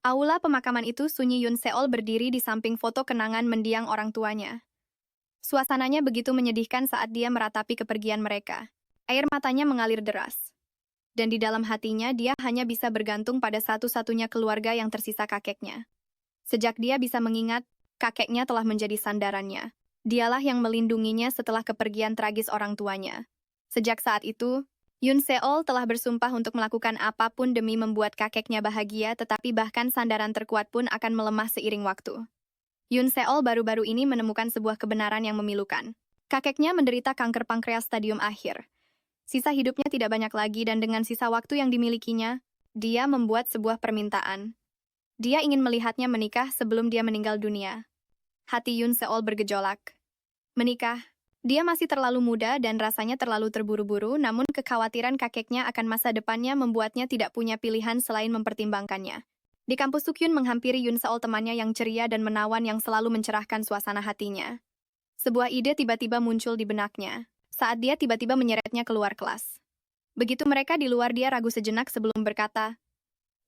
Aula pemakaman itu sunyi. Yun Seol berdiri di samping foto kenangan mendiang orang tuanya. Suasananya begitu menyedihkan saat dia meratapi kepergian mereka. Air matanya mengalir deras. Dan di dalam hatinya dia hanya bisa bergantung pada satu-satunya keluarga yang tersisa, kakeknya. Sejak dia bisa mengingat, kakeknya telah menjadi sandarannya. Dialah yang melindunginya setelah kepergian tragis orang tuanya. Sejak saat itu, Yun Seol telah bersumpah untuk melakukan apapun demi membuat kakeknya bahagia, tetapi bahkan sandaran terkuat pun akan melemah seiring waktu. Yun Seol baru-baru ini menemukan sebuah kebenaran yang memilukan. Kakeknya menderita kanker pankreas stadium akhir. Sisa hidupnya tidak banyak lagi dan dengan sisa waktu yang dimilikinya, dia membuat sebuah permintaan. Dia ingin melihatnya menikah sebelum dia meninggal dunia. Hati Yun Seol bergejolak. Menikah? Dia masih terlalu muda dan rasanya terlalu terburu-buru, namun kekhawatiran kakeknya akan masa depannya membuatnya tidak punya pilihan selain mempertimbangkannya. Di kampus, Sukyun menghampiri Yun Seol, temannya yang ceria dan menawan yang selalu mencerahkan suasana hatinya. Sebuah ide tiba-tiba muncul di benaknya, saat dia tiba-tiba menyeretnya keluar kelas. Begitu mereka di luar, dia ragu sejenak sebelum berkata,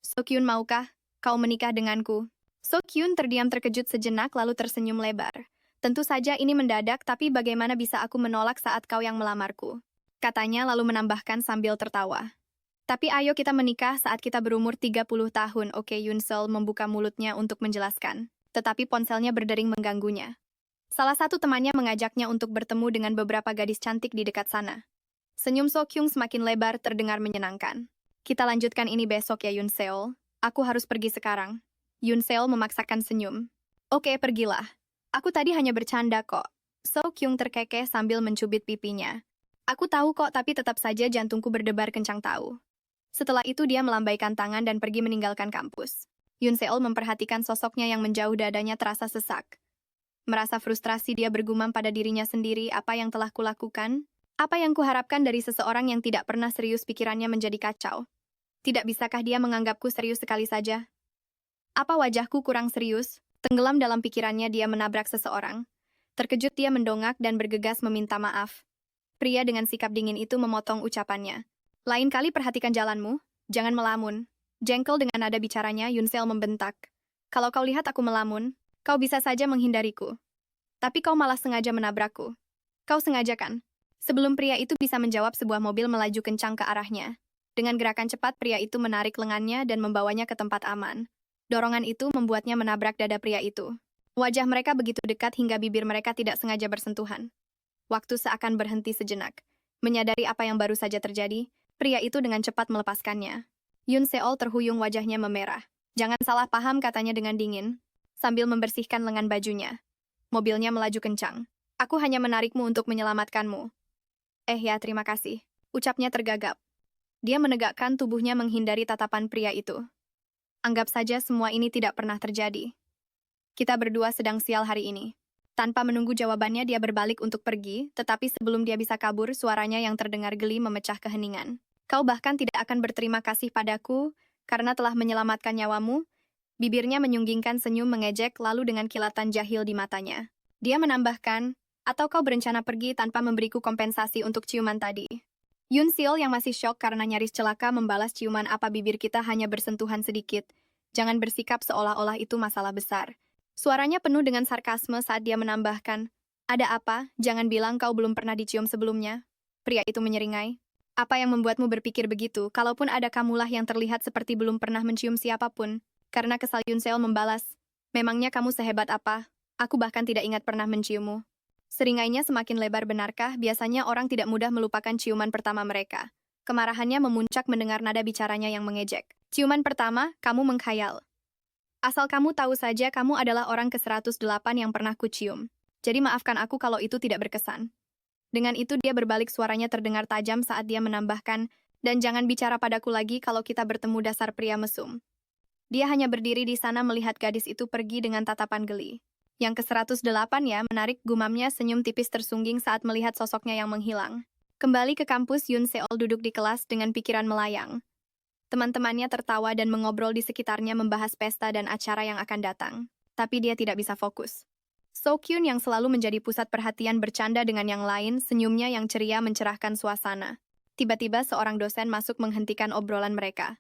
"Sukyun, maukah kau menikah denganku?" Sukyun terdiam terkejut sejenak lalu tersenyum lebar. "Tentu saja ini mendadak, tapi bagaimana bisa aku menolak saat kau yang melamarku?" Katanya lalu menambahkan sambil tertawa. "Tapi ayo kita menikah saat kita berumur 30 tahun, oke?" Yun Seol membuka mulutnya untuk menjelaskan, tetapi ponselnya berdering mengganggunya. Salah satu temannya mengajaknya untuk bertemu dengan beberapa gadis cantik di dekat sana. Senyum Sokyung semakin lebar terdengar menyenangkan. "Kita lanjutkan ini besok ya, Yun Seol. Aku harus pergi sekarang." Yun Seol memaksakan senyum. "Oke, pergilah. Aku tadi hanya bercanda kok." Sokyung terkekeh sambil mencubit pipinya. "Aku tahu kok, tapi tetap saja jantungku berdebar kencang tahu." Setelah itu dia melambaikan tangan dan pergi meninggalkan kampus. Yun Seol memperhatikan sosoknya yang menjauh, dadanya terasa sesak. Merasa frustrasi, dia bergumam pada dirinya sendiri, apa yang telah kulakukan? Apa yang kuharapkan dari seseorang yang tidak pernah serius? Pikirannya menjadi kacau. Tidak bisakah dia menganggapku serius sekali saja? Apa wajahku kurang serius? Tenggelam dalam pikirannya, dia menabrak seseorang. Terkejut dia mendongak dan bergegas meminta maaf. Pria dengan sikap dingin itu memotong ucapannya. "Lain kali perhatikan jalanmu, jangan melamun." Jengkel dengan nada bicaranya, Yun Seol membentak. "Kalau kau lihat aku melamun, kau bisa saja menghindariku. Tapi kau malah sengaja menabrakku. Kau sengaja kan?" Sebelum pria itu bisa menjawab, sebuah mobil melaju kencang ke arahnya. Dengan gerakan cepat, pria itu menarik lengannya dan membawanya ke tempat aman. Dorongan itu membuatnya menabrak dada pria itu. Wajah mereka begitu dekat hingga bibir mereka tidak sengaja bersentuhan. Waktu seakan berhenti sejenak. Menyadari apa yang baru saja terjadi, pria itu dengan cepat melepaskannya. Yun Seol terhuyung, wajahnya memerah. "Jangan salah paham," katanya dengan dingin, sambil membersihkan lengan bajunya. Mobilnya melaju kencang. "Aku hanya menarikmu untuk menyelamatkanmu." Ya, terima kasih," ucapnya tergagap. Dia menegakkan tubuhnya menghindari tatapan pria itu. "Anggap saja semua ini tidak pernah terjadi. Kita berdua sedang sial hari ini." Tanpa menunggu jawabannya, dia berbalik untuk pergi, tetapi sebelum dia bisa kabur, suaranya yang terdengar geli memecah keheningan. "Kau bahkan tidak akan berterima kasih padaku karena telah menyelamatkan nyawamu?" Bibirnya menyunggingkan senyum mengejek, lalu dengan kilatan jahil di matanya, dia menambahkan, "Atau kau berencana pergi tanpa memberiku kompensasi untuk ciuman tadi?" Yun Seol yang masih syok karena nyaris celaka membalas, "Ciuman apa? Bibir kita hanya bersentuhan sedikit. Jangan bersikap seolah-olah itu masalah besar." Suaranya penuh dengan sarkasme saat dia menambahkan, "Ada apa? Jangan bilang kau belum pernah dicium sebelumnya." Pria itu menyeringai. "Apa yang membuatmu berpikir begitu? Kalaupun ada, kamulah yang terlihat seperti belum pernah mencium siapapun." Karena kesal, Yun Seol membalas, "Memangnya kamu sehebat apa? Aku bahkan tidak ingat pernah menciummu." Seringainya semakin lebar. Benarkah biasanya orang tidak mudah melupakan ciuman pertama mereka? Kemarahannya memuncak mendengar nada bicaranya yang mengejek. "Ciuman pertama, kamu mengkhayal. Asal kamu tahu saja, kamu adalah orang ke-108 yang pernah kucium. Jadi maafkan aku kalau itu tidak berkesan." Dengan itu dia berbalik, suaranya terdengar tajam saat dia menambahkan, "Dan jangan bicara padaku lagi kalau kita bertemu, dasar pria mesum." Dia hanya berdiri di sana melihat gadis itu pergi dengan tatapan geli. "Yang ke-108 ya?" Menarik gumamnya, senyum tipis tersungging saat melihat sosoknya yang menghilang. Kembali ke kampus, Yun Seol duduk di kelas dengan pikiran melayang. Teman-temannya tertawa dan mengobrol di sekitarnya membahas pesta dan acara yang akan datang. Tapi dia tidak bisa fokus. Sokyun yang selalu menjadi pusat perhatian bercanda dengan yang lain, senyumnya yang ceria mencerahkan suasana. Tiba-tiba seorang dosen masuk menghentikan obrolan mereka.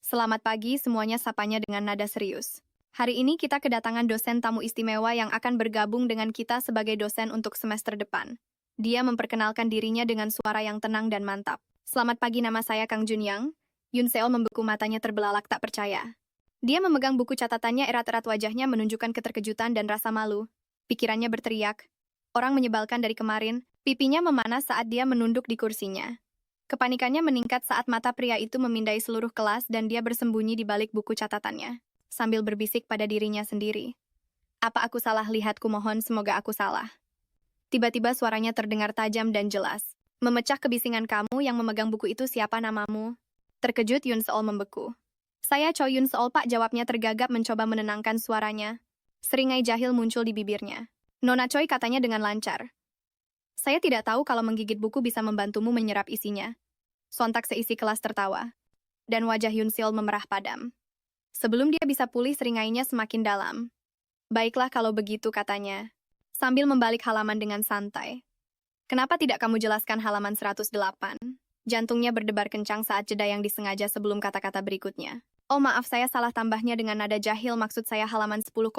Selamat pagi, semuanya sapanya dengan nada serius. Hari ini kita kedatangan dosen tamu istimewa yang akan bergabung dengan kita sebagai dosen untuk semester depan. Dia memperkenalkan dirinya dengan suara yang tenang dan mantap. Selamat pagi, nama saya Kang Junyang. Yun Seol membeku, matanya terbelalak tak percaya. Dia memegang buku catatannya, erat-erat wajahnya menunjukkan keterkejutan dan rasa malu. Pikirannya berteriak. Orang menyebalkan dari kemarin, pipinya memanas saat dia menunduk di kursinya. Kepanikannya meningkat saat mata pria itu memindai seluruh kelas dan dia bersembunyi di balik buku catatannya, sambil berbisik pada dirinya sendiri. Apa aku salah lihat? Kumohon, semoga aku salah. Tiba-tiba suaranya terdengar tajam dan jelas. Memecah kebisingan, kamu yang memegang buku itu, siapa namamu? Terkejut, Yun Seol membeku. Saya Choi Yun Seol, Pak, jawabnya tergagap mencoba menenangkan suaranya. Seringai jahil muncul di bibirnya. Nona Choi, katanya dengan lancar. Saya tidak tahu kalau menggigit buku bisa membantumu menyerap isinya. Sontak seisi kelas tertawa. Dan wajah Yun Seol memerah padam. Sebelum dia bisa pulih, seringainya semakin dalam. Baiklah kalau begitu, katanya. Sambil membalik halaman dengan santai. Kenapa tidak kamu jelaskan halaman 108? Jantungnya berdebar kencang saat jeda yang disengaja sebelum kata-kata berikutnya. Oh maaf, saya salah, tambahnya dengan nada jahil, maksud saya halaman 10,8.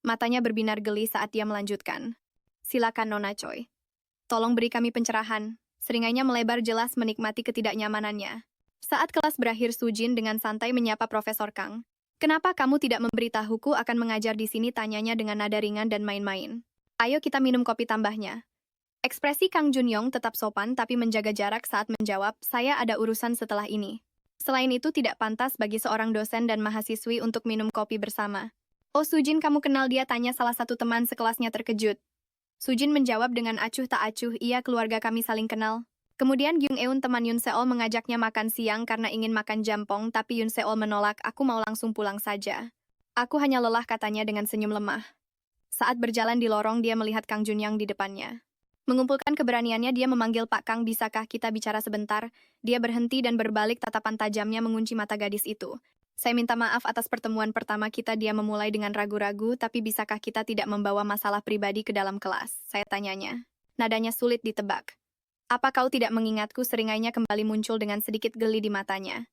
Matanya berbinar geli saat dia melanjutkan. Silakan Nona Choi. Tolong beri kami pencerahan. Seringainya melebar jelas menikmati ketidaknyamanannya. Saat kelas berakhir, Sujin dengan santai menyapa Profesor Kang. Kenapa kamu tidak memberitahuku akan mengajar di sini, tanyanya dengan nada ringan dan main-main. Ayo kita minum kopi, tambahnya. Ekspresi Kang Junyong tetap sopan tapi menjaga jarak saat menjawab, saya ada urusan setelah ini. Selain itu tidak pantas bagi seorang dosen dan mahasiswi untuk minum kopi bersama. Oh Sujin, kamu kenal dia, tanya salah satu teman sekelasnya terkejut. Sujin menjawab dengan acuh tak acuh, iya, keluarga kami saling kenal. Kemudian Gyung Eun, teman Yun Seol, mengajaknya makan siang karena ingin makan jampong, tapi Yun Seol menolak, aku mau langsung pulang saja. Aku hanya lelah, katanya dengan senyum lemah. Saat berjalan di lorong, dia melihat Kang Junyang di depannya. Mengumpulkan keberaniannya, dia memanggil, Pak Kang, bisakah kita bicara sebentar? Dia berhenti dan berbalik, tatapan tajamnya mengunci mata gadis itu. Saya minta maaf atas pertemuan pertama kita, dia memulai dengan ragu-ragu, tapi bisakah kita tidak membawa masalah pribadi ke dalam kelas? Saya tanyanya. Nadanya sulit ditebak. Apa kau tidak mengingatku? Seringainya kembali muncul dengan sedikit geli di matanya.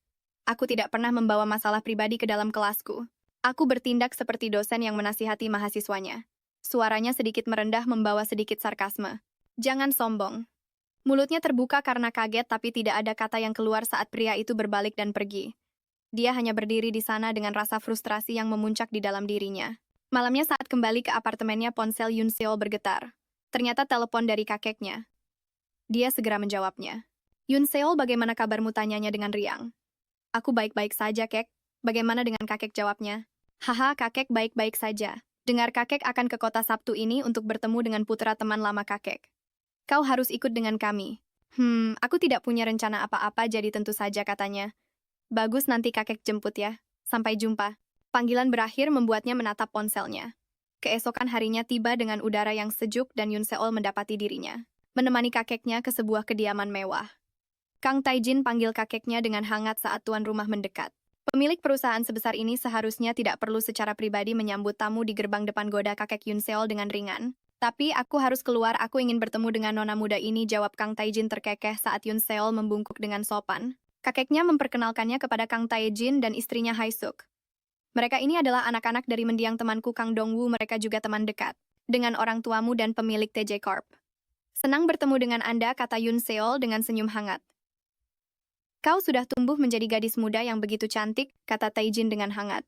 Aku tidak pernah membawa masalah pribadi ke dalam kelasku. Aku bertindak seperti dosen yang menasihati mahasiswanya. Suaranya sedikit merendah membawa sedikit sarkasme. Jangan sombong. Mulutnya terbuka karena kaget, tapi tidak ada kata yang keluar saat pria itu berbalik dan pergi. Dia hanya berdiri di sana dengan rasa frustrasi yang memuncak di dalam dirinya. Malamnya saat kembali ke apartemennya, ponsel Yun Seol bergetar. Ternyata telepon dari kakeknya. Dia segera menjawabnya. Yun Seol, bagaimana kabarmu, tanyanya dengan riang. Aku baik-baik saja, Kek. Bagaimana dengan kakek, jawabnya. Haha, kakek baik-baik saja. Dengar kakek akan ke kota Sabtu ini untuk bertemu dengan putra teman lama kakek. Kau harus ikut dengan kami. Aku tidak punya rencana apa-apa, jadi tentu saja, katanya. Bagus, nanti kakek jemput ya. Sampai jumpa. Panggilan berakhir membuatnya menatap ponselnya. Keesokan harinya tiba dengan udara yang sejuk dan Yun Seol mendapati dirinya menemani kakeknya ke sebuah kediaman mewah. Kang Taijin, panggil kakeknya dengan hangat saat tuan rumah mendekat. Pemilik perusahaan sebesar ini seharusnya tidak perlu secara pribadi menyambut tamu di gerbang depan, goda kakek Yun Seol dengan ringan. Tapi aku harus keluar, aku ingin bertemu dengan nona muda ini, jawab Kang Taijin terkekeh saat Yun Seol membungkuk dengan sopan. Kakeknya memperkenalkannya kepada Kang Taejin dan istrinya Haisuk. Mereka ini adalah anak-anak dari mendiang temanku Kang Dongwoo, mereka juga teman dekat dengan orang tuamu dan pemilik TJ Corp. Senang bertemu dengan Anda, kata Yun Seol dengan senyum hangat. Kau sudah tumbuh menjadi gadis muda yang begitu cantik, kata Taejin dengan hangat.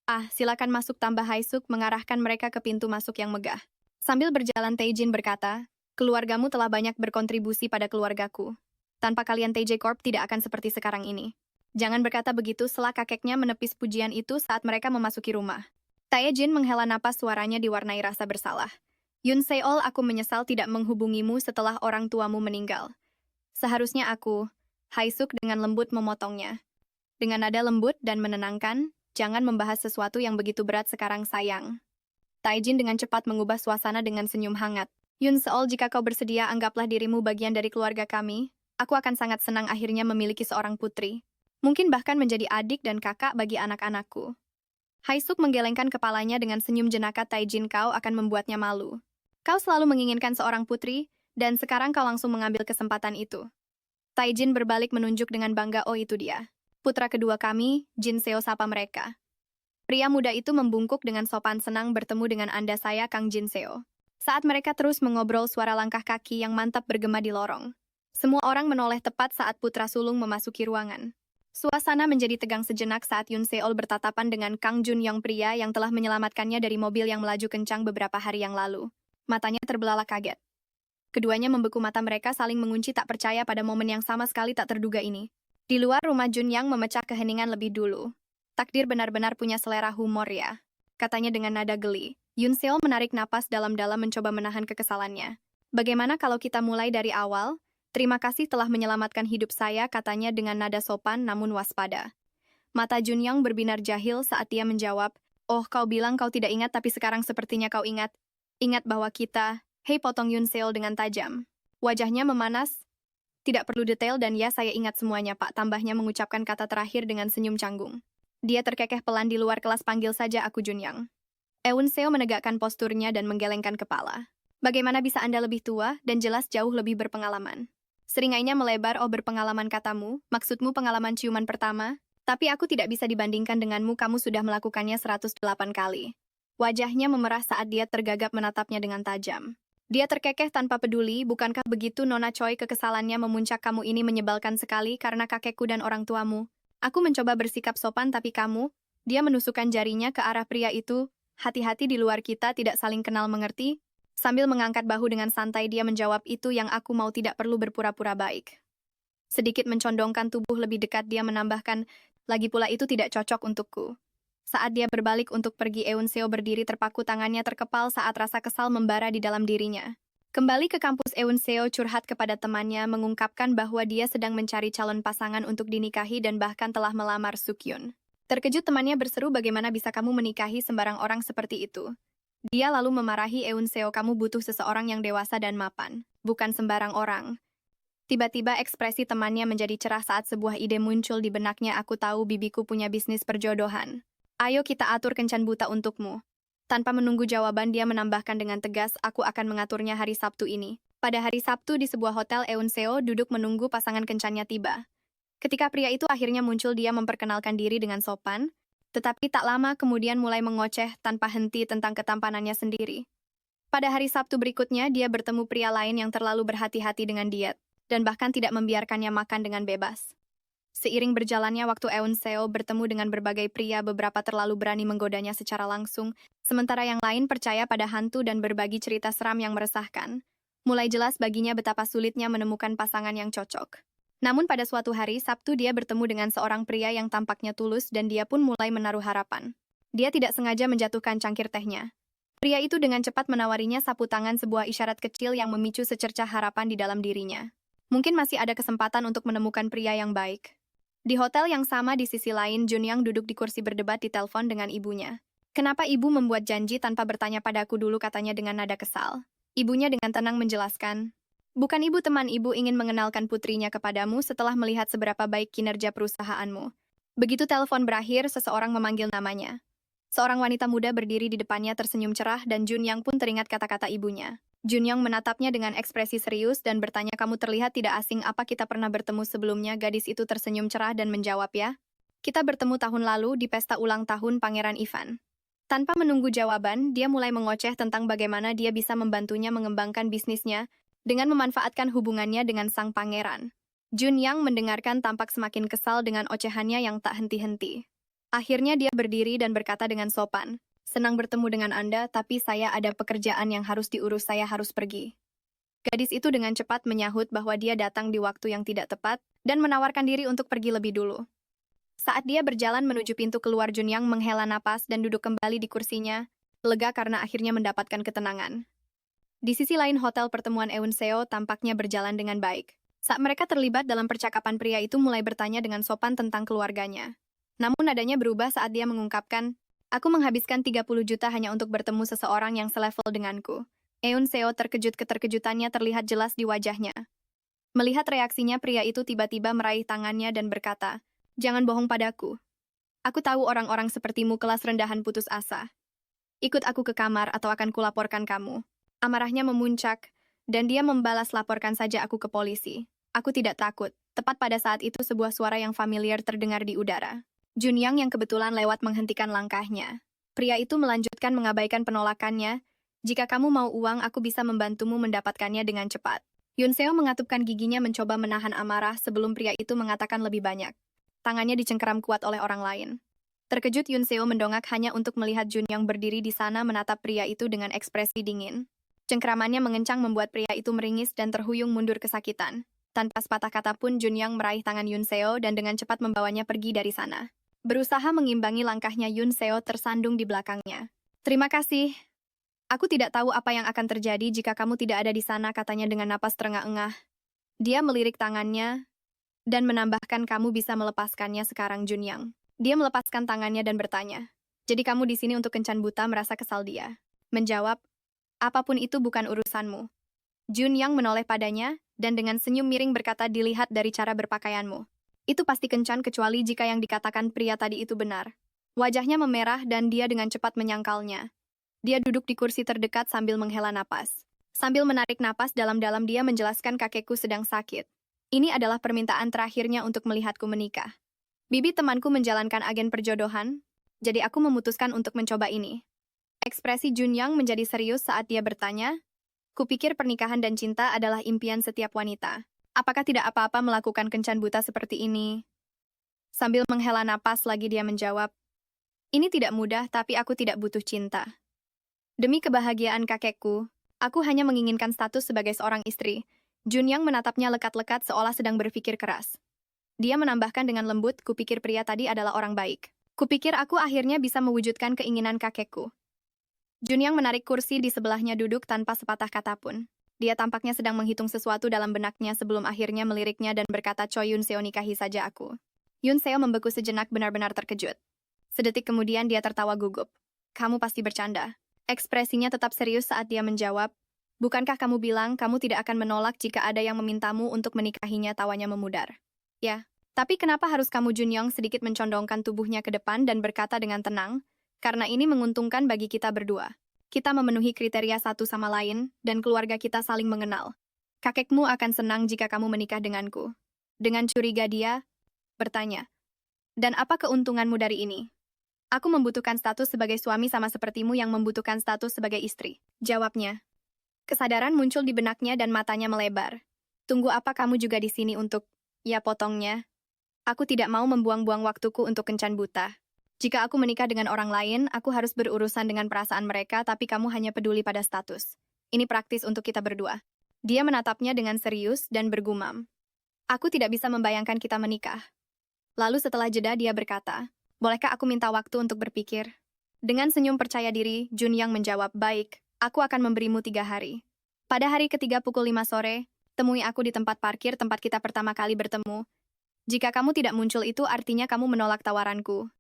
Ah, silakan masuk, tambah Haisuk mengarahkan mereka ke pintu masuk yang megah. Sambil berjalan, Taejin berkata, keluargamu telah banyak berkontribusi pada keluargaku. Tanpa kalian TJ Corp tidak akan seperti sekarang ini. Jangan berkata begitu, setelah kakeknya menepis pujian itu saat mereka memasuki rumah. Taejin menghela napas, suaranya diwarnai rasa bersalah. Yun Seol, aku menyesal tidak menghubungimu setelah orang tuamu meninggal. Seharusnya aku, Haisuk dengan lembut memotongnya. Dengan nada lembut dan menenangkan, jangan membahas sesuatu yang begitu berat sekarang, sayang. Taejin dengan cepat mengubah suasana dengan senyum hangat. Yun Seol, jika kau bersedia, anggaplah dirimu bagian dari keluarga kami. Aku akan sangat senang akhirnya memiliki seorang putri. Mungkin bahkan menjadi adik dan kakak bagi anak-anakku. Haisuk menggelengkan kepalanya dengan senyum jenaka. Taejin, kau akan membuatnya malu. Kau selalu menginginkan seorang putri, dan sekarang kau langsung mengambil kesempatan itu. Taejin berbalik menunjuk dengan bangga, oh itu dia. Putra kedua kami, Jin Seo sapa mereka. Pria muda itu membungkuk dengan sopan senang bertemu dengan Anda saya Kang Jin Seo. Saat mereka terus mengobrol suara langkah kaki yang mantap bergema di lorong. Semua orang menoleh tepat saat putra sulung memasuki ruangan. Suasana menjadi tegang sejenak saat Yoon Seol bertatapan dengan Kang Jun Yong pria yang telah menyelamatkannya dari mobil yang melaju kencang beberapa hari yang lalu. Matanya terbelalak kaget. Keduanya membeku mata mereka saling mengunci tak percaya pada momen yang sama sekali tak terduga ini. Di luar rumah Jun Yang memecah keheningan lebih dulu. Takdir benar-benar punya selera humor ya, katanya dengan nada geli. Yoon Seol menarik napas dalam-dalam mencoba menahan kekesalannya. Bagaimana kalau kita mulai dari awal? Terima kasih telah menyelamatkan hidup saya, katanya dengan nada sopan namun waspada. Mata Jun Yang berbinar jahil saat dia menjawab, oh kau bilang kau tidak ingat tapi sekarang sepertinya kau ingat. Ingat bahwa kita, hei potong Yoon Seol dengan tajam. Wajahnya memanas. Tidak perlu detail dan ya saya ingat semuanya pak, tambahnya mengucapkan kata terakhir dengan senyum canggung. Dia terkekeh pelan di luar kelas, panggil saja aku Jun Yang. Eun Seo menegakkan posturnya dan menggelengkan kepala. Bagaimana bisa Anda lebih tua dan jelas jauh lebih berpengalaman? Seringainya melebar, oh berpengalaman katamu, maksudmu pengalaman ciuman pertama? Tapi aku tidak bisa dibandingkan denganmu, kamu sudah melakukannya 108 kali. Wajahnya memerah saat dia tergagap menatapnya dengan tajam. Dia terkekeh tanpa peduli, bukankah begitu Nona Choi, kekesalannya memuncak, kamu ini menyebalkan sekali karena kakekku dan orang tuamu. Aku mencoba bersikap sopan tapi kamu, dia menusukkan jarinya ke arah pria itu, hati-hati di luar kita tidak saling kenal mengerti? Sambil mengangkat bahu dengan santai dia menjawab, itu yang aku mau, tidak perlu berpura-pura baik. Sedikit mencondongkan tubuh lebih dekat dia menambahkan, lagi pula itu tidak cocok untukku. Saat dia berbalik untuk pergi, Eun Seo berdiri terpaku, tangannya terkepal saat rasa kesal membara di dalam dirinya. Kembali ke kampus, Eun Seo curhat kepada temannya mengungkapkan bahwa dia sedang mencari calon pasangan untuk dinikahi dan bahkan telah melamar Sukyun. Terkejut temannya berseru, bagaimana bisa kamu menikahi sembarang orang seperti itu? Dia lalu memarahi Eun Seo, kamu butuh seseorang yang dewasa dan mapan, bukan sembarang orang. Tiba-tiba ekspresi temannya menjadi cerah saat sebuah ide muncul di benaknya, aku tahu bibiku punya bisnis perjodohan. Ayo kita atur kencan buta untukmu. Tanpa menunggu jawaban dia menambahkan dengan tegas, aku akan mengaturnya hari Sabtu ini. Pada hari Sabtu di sebuah hotel, Eun Seo duduk menunggu pasangan kencannya tiba. Ketika pria itu akhirnya muncul, dia memperkenalkan diri dengan sopan, tetapi tak lama kemudian mulai mengoceh tanpa henti tentang ketampanannya sendiri. Pada hari Sabtu berikutnya, dia bertemu pria lain yang terlalu berhati-hati dengan diet, dan bahkan tidak membiarkannya makan dengan bebas. Seiring berjalannya waktu, Eun Seo bertemu dengan berbagai pria, beberapa terlalu berani menggodanya secara langsung, sementara yang lain percaya pada hantu dan berbagi cerita seram yang meresahkan. Mulai jelas baginya betapa sulitnya menemukan pasangan yang cocok. Namun pada suatu hari Sabtu dia bertemu dengan seorang pria yang tampaknya tulus dan dia pun mulai menaruh harapan. Dia tidak sengaja menjatuhkan cangkir tehnya. Pria itu dengan cepat menawarinya sapu tangan, sebuah isyarat kecil yang memicu secercah harapan di dalam dirinya. Mungkin masih ada kesempatan untuk menemukan pria yang baik. Di hotel yang sama di sisi lain, Jun Yang duduk di kursi berdebat di telepon dengan ibunya. Kenapa ibu membuat janji tanpa bertanya padaku dulu, katanya dengan nada kesal. Ibunya dengan tenang menjelaskan, bukan ibu, teman ibu ingin mengenalkan putrinya kepadamu setelah melihat seberapa baik kinerja perusahaanmu. Begitu telepon berakhir, seseorang memanggil namanya. Seorang wanita muda berdiri di depannya tersenyum cerah dan Jun Yang pun teringat kata-kata ibunya. Jun Yang menatapnya dengan ekspresi serius dan bertanya, kamu terlihat tidak asing, apa kita pernah bertemu sebelumnya? Gadis itu tersenyum cerah dan menjawab, ya. Kita bertemu tahun lalu di pesta ulang tahun Pangeran Ivan. Tanpa menunggu jawaban, dia mulai mengoceh tentang bagaimana dia bisa membantunya mengembangkan bisnisnya dengan memanfaatkan hubungannya dengan sang pangeran. Jun Yang mendengarkan tampak semakin kesal dengan ocehannya yang tak henti-henti. Akhirnya dia berdiri dan berkata dengan sopan, senang bertemu dengan Anda, tapi saya ada pekerjaan yang harus diurus, saya harus pergi. Gadis itu dengan cepat menyahut bahwa dia datang di waktu yang tidak tepat dan menawarkan diri untuk pergi lebih dulu. Saat dia berjalan menuju pintu keluar, Jun Yang menghela napas dan duduk kembali di kursinya, lega karena akhirnya mendapatkan ketenangan. Di sisi lain hotel, pertemuan Eun Seo tampaknya berjalan dengan baik. Saat mereka terlibat dalam percakapan, pria itu mulai bertanya dengan sopan tentang keluarganya. Namun nadanya berubah saat dia mengungkapkan, aku menghabiskan 30 juta hanya untuk bertemu seseorang yang selevel denganku. Eun Seo terkejut, keterkejutannya terlihat jelas di wajahnya. Melihat reaksinya, pria itu tiba-tiba meraih tangannya dan berkata, jangan bohong padaku. Aku tahu orang-orang sepertimu kelas rendahan putus asa. Ikut aku ke kamar atau akan kulaporkan kamu. Amarahnya memuncak, dan dia membalas, laporkan saja aku ke polisi. Aku tidak takut. Tepat pada saat itu sebuah suara yang familiar terdengar di udara. Junyang yang kebetulan lewat menghentikan langkahnya. Pria itu melanjutkan mengabaikan penolakannya. Jika kamu mau uang, aku bisa membantumu mendapatkannya dengan cepat. Yun Seo mengatupkan giginya mencoba menahan amarah sebelum pria itu mengatakan lebih banyak. Tangannya dicengkeram kuat oleh orang lain. Terkejut Yun Seo mendongak hanya untuk melihat Junyang berdiri di sana menatap pria itu dengan ekspresi dingin. Cengkeramannya mengencang membuat pria itu meringis dan terhuyung mundur kesakitan. Tanpa sepatah kata pun Junyang meraih tangan Yun Seo dan dengan cepat membawanya pergi dari sana. Berusaha mengimbangi langkahnya Yun Seo tersandung di belakangnya. Terima kasih. Aku tidak tahu apa yang akan terjadi jika kamu tidak ada di sana, katanya dengan napas terengah-engah. Dia melirik tangannya dan menambahkan kamu bisa melepaskannya sekarang Junyang. Dia melepaskan tangannya dan bertanya. Jadi kamu di sini untuk kencan buta, merasa kesal dia. Menjawab, apapun itu bukan urusanmu. Junyang menoleh padanya dan dengan senyum miring berkata, dilihat dari cara berpakaianmu. Itu pasti kencan kecuali jika yang dikatakan pria tadi itu benar. Wajahnya memerah dan dia dengan cepat menyangkalnya. Dia duduk di kursi terdekat sambil menghela napas. Sambil menarik napas dalam-dalam dia menjelaskan, kakekku sedang sakit. Ini adalah permintaan terakhirnya untuk melihatku menikah. Bibi temanku menjalankan agen perjodohan, jadi aku memutuskan untuk mencoba ini. Ekspresi Junyang menjadi serius saat dia bertanya, kupikir pernikahan dan cinta adalah impian setiap wanita. Apakah tidak apa-apa melakukan kencan buta seperti ini? Sambil menghela napas lagi dia menjawab, ini tidak mudah tapi aku tidak butuh cinta. Demi kebahagiaan kakekku, aku hanya menginginkan status sebagai seorang istri. Junyang menatapnya lekat-lekat seolah sedang berpikir keras. Dia menambahkan dengan lembut, kupikir pria tadi adalah orang baik. Kupikir aku akhirnya bisa mewujudkan keinginan kakekku. Junyang menarik kursi di sebelahnya duduk tanpa sepatah kata pun. Dia tampaknya sedang menghitung sesuatu dalam benaknya sebelum akhirnya meliriknya dan berkata, Choi Yun Seo, nikahi saja aku. Yun Seo membeku sejenak, benar-benar terkejut. Sedetik kemudian dia tertawa gugup. Kamu pasti bercanda. Ekspresinya tetap serius saat dia menjawab, bukankah kamu bilang kamu tidak akan menolak jika ada yang memintamu untuk menikahinya, tawanya memudar. Ya, tapi kenapa harus kamu? Junyang sedikit mencondongkan tubuhnya ke depan dan berkata dengan tenang, karena ini menguntungkan bagi kita berdua. Kita memenuhi kriteria satu sama lain, dan keluarga kita saling mengenal. Kakekmu akan senang jika kamu menikah denganku. Dengan curiga dia bertanya, dan apa keuntunganmu dari ini? Aku membutuhkan status sebagai suami sama sepertimu yang membutuhkan status sebagai istri, jawabnya. Kesadaran muncul di benaknya dan matanya melebar. Tunggu, apa kamu juga di sini untuk... Ya, potongnya. Aku tidak mau membuang-buang waktuku untuk kencan buta. Jika aku menikah dengan orang lain, aku harus berurusan dengan perasaan mereka, tapi kamu hanya peduli pada status. Ini praktis untuk kita berdua. Dia menatapnya dengan serius dan bergumam. Aku tidak bisa membayangkan kita menikah. Lalu setelah jeda dia berkata, bolehkah aku minta waktu untuk berpikir? Dengan senyum percaya diri, Junyang menjawab, baik, aku akan memberimu 3 hari. Pada hari ketiga pukul 5 sore, temui aku di tempat parkir tempat kita pertama kali bertemu. Jika kamu tidak muncul itu artinya kamu menolak tawaranku.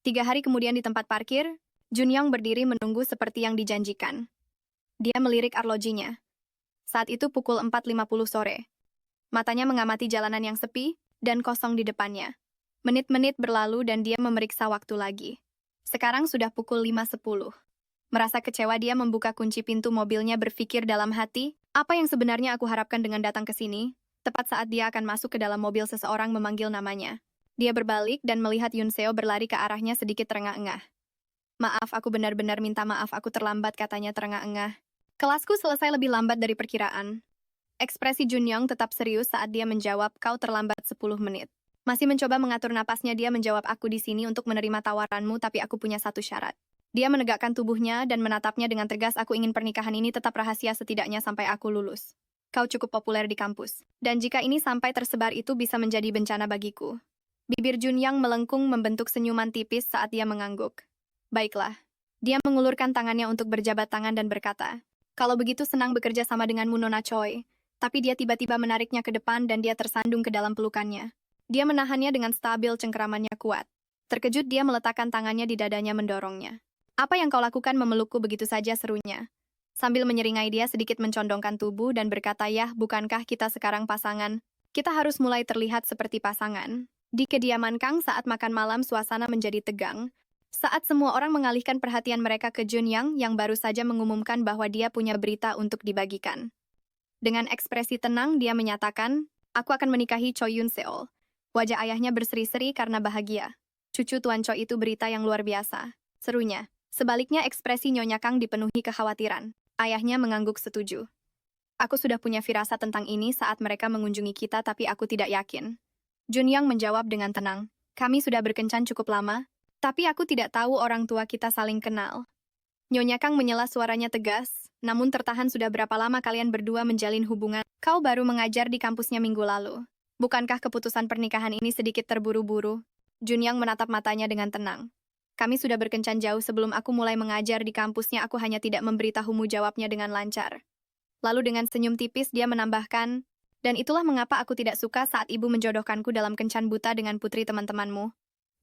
3 hari kemudian di tempat parkir, Junyang berdiri menunggu seperti yang dijanjikan. Dia melirik arlojinya. Saat itu pukul 4.50 sore. Matanya mengamati jalanan yang sepi dan kosong di depannya. Menit-menit berlalu dan dia memeriksa waktu lagi. Sekarang sudah pukul 5.10. Merasa kecewa dia membuka kunci pintu mobilnya, berpikir dalam hati, apa yang sebenarnya aku harapkan dengan datang ke sini? Tepat saat dia akan masuk ke dalam mobil seseorang memanggil namanya. Dia berbalik dan melihat Yun Seo berlari ke arahnya sedikit terengah-engah. Maaf, aku benar-benar minta maaf, aku terlambat, katanya terengah-engah. Kelasku selesai lebih lambat dari perkiraan. Ekspresi Junyang tetap serius saat dia menjawab, kau terlambat 10 menit. Masih mencoba mengatur napasnya dia menjawab, aku di sini untuk menerima tawaranmu tapi aku punya satu syarat. Dia menegakkan tubuhnya dan menatapnya dengan tegas, aku ingin pernikahan ini tetap rahasia setidaknya sampai aku lulus. Kau cukup populer di kampus. Dan jika ini sampai tersebar itu bisa menjadi bencana bagiku. Bibir Junyang melengkung membentuk senyuman tipis saat dia mengangguk. Baiklah. Dia mengulurkan tangannya untuk berjabat tangan dan berkata, kalau begitu senang bekerja sama denganmu Nona Choi. Tapi dia tiba-tiba menariknya ke depan dan dia tersandung ke dalam pelukannya. Dia menahannya dengan stabil, cengkeramannya kuat. Terkejut dia meletakkan tangannya di dadanya mendorongnya. Apa yang kau lakukan memelukku begitu saja, serunya. Sambil menyeringai dia sedikit mencondongkan tubuh dan berkata, yah, bukankah kita sekarang pasangan? Kita harus mulai terlihat seperti pasangan. Di kediaman Kang saat makan malam suasana menjadi tegang. Saat semua orang mengalihkan perhatian mereka ke Junyang yang baru saja mengumumkan bahwa dia punya berita untuk dibagikan. Dengan ekspresi tenang dia menyatakan, Aku akan menikahi Choi Yun Seol. Wajah ayahnya berseri-seri karena bahagia. Cucu Tuan Choi itu berita yang luar biasa. Serunya. Sebaliknya ekspresi Nyonya Kang dipenuhi kekhawatiran. Ayahnya mengangguk setuju. Aku sudah punya firasat tentang ini saat mereka mengunjungi kita tapi aku tidak yakin. Junyang menjawab dengan tenang. Kami sudah berkencan cukup lama, tapi aku tidak tahu orang tua kita saling kenal. Nyonya Kang menyela suaranya tegas, namun tertahan sudah berapa lama kalian berdua menjalin hubungan. Kau baru mengajar di kampusnya minggu lalu. Bukankah keputusan pernikahan ini sedikit terburu-buru? Junyang menatap matanya dengan tenang. Kami sudah berkencan jauh sebelum aku mulai mengajar di kampusnya, aku hanya tidak memberitahumu, jawabnya dengan lancar. Lalu dengan senyum tipis dia menambahkan, dan itulah mengapa aku tidak suka saat ibu menjodohkanku dalam kencan buta dengan putri teman-temanmu.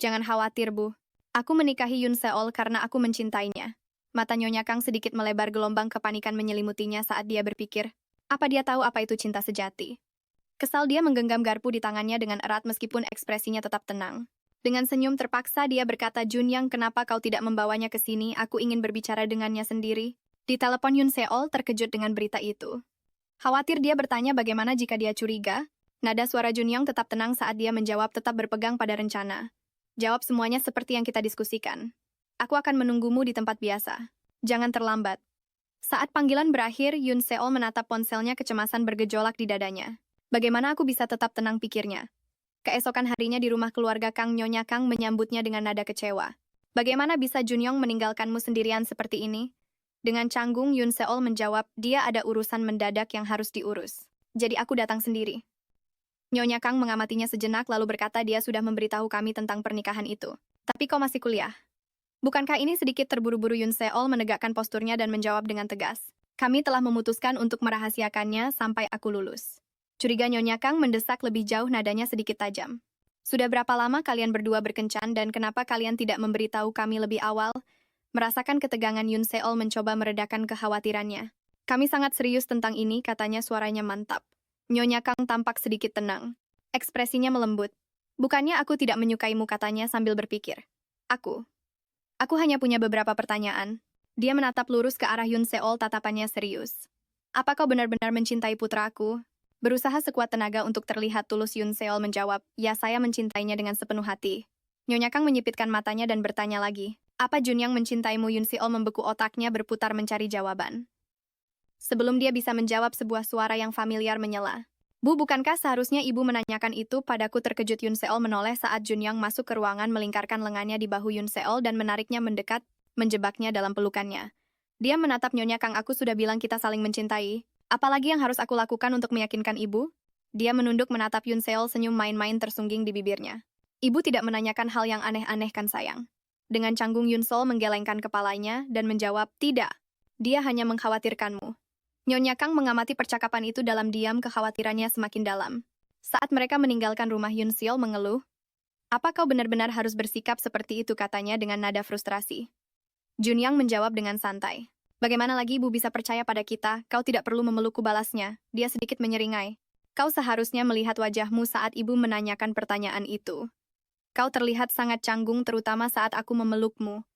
Jangan khawatir, Bu. Aku menikahi Yun Seol karena aku mencintainya. Mata Nyonya Kang sedikit melebar, gelombang kepanikan menyelimutinya saat dia berpikir, apa dia tahu apa itu cinta sejati? Kesal dia menggenggam garpu di tangannya dengan erat meskipun ekspresinya tetap tenang. Dengan senyum terpaksa dia berkata, Junyang, kenapa kau tidak membawanya ke sini? Aku ingin berbicara dengannya sendiri. Di telepon Yun Seol terkejut dengan berita itu. Khawatir dia bertanya bagaimana jika dia curiga. Nada suara Junyang tetap tenang saat dia menjawab, tetap berpegang pada rencana. Jawab semuanya seperti yang kita diskusikan. Aku akan menunggumu di tempat biasa. Jangan terlambat. Saat panggilan berakhir, Yun Seol menatap ponselnya, kecemasan bergejolak di dadanya. Bagaimana aku bisa tetap tenang, pikirnya. Keesokan harinya di rumah keluarga Kang, Nyonya Kang menyambutnya dengan nada kecewa. Bagaimana bisa Junyong meninggalkanmu sendirian seperti ini? Dengan canggung Yun Seol menjawab, dia ada urusan mendadak yang harus diurus. Jadi aku datang sendiri. Nyonya Kang mengamatinya sejenak lalu berkata, dia sudah memberitahu kami tentang pernikahan itu. Tapi kau masih kuliah. Bukankah ini sedikit terburu-buru? Yun Seol menegakkan posturnya dan menjawab dengan tegas. Kami telah memutuskan untuk merahasiakannya sampai aku lulus. Curiga Nyonya Kang mendesak lebih jauh, nadanya sedikit tajam. Sudah berapa lama kalian berdua berkencan dan kenapa kalian tidak memberitahu kami lebih awal? Merasakan ketegangan, Yun Seol mencoba meredakan kekhawatirannya. Kami sangat serius tentang ini, katanya, suaranya mantap. Nyonya Kang tampak sedikit tenang. Ekspresinya melembut. Bukannya aku tidak menyukaimu, katanya sambil berpikir. Aku hanya punya beberapa pertanyaan. Dia menatap lurus ke arah Yun Seol, tatapannya serius. Apa kau benar-benar mencintai putraku? Berusaha sekuat tenaga untuk terlihat tulus, Yun Seol menjawab, ya, saya mencintainya dengan sepenuh hati. Nyonya Kang menyipitkan matanya dan bertanya lagi. Apa Junyang mencintaimu? Yun Seol membeku, otaknya berputar mencari jawaban. Sebelum dia bisa menjawab, sebuah suara yang familiar menyela. Bu, bukankah seharusnya ibu menanyakan itu padaku? Terkejut Yun Seol menoleh saat Junyang masuk ke ruangan, melingkarkan lengannya di bahu Yun Seol dan menariknya mendekat, menjebaknya dalam pelukannya. Dia menatap Nyonya Kang, aku sudah bilang kita saling mencintai. Apalagi yang harus aku lakukan untuk meyakinkan ibu? Dia menunduk menatap Yun Seol, senyum main-main tersungging di bibirnya. Ibu tidak menanyakan hal yang aneh-aneh kan, sayang? Dengan canggung Yun Seol menggelengkan kepalanya dan menjawab, tidak. Dia hanya mengkhawatirkanmu. Nyonya Kang mengamati percakapan itu dalam diam, kekhawatirannya semakin dalam. Saat mereka meninggalkan rumah, Yun Seol mengeluh. Apa kau benar-benar harus bersikap seperti itu, katanya dengan nada frustrasi. Junyang menjawab dengan santai. Bagaimana lagi ibu bisa percaya pada kita? Kau tidak perlu memelukku, balasnya. Dia sedikit menyeringai. Kau seharusnya melihat wajahmu saat ibu menanyakan pertanyaan itu. Kau terlihat sangat canggung, terutama saat aku memelukmu.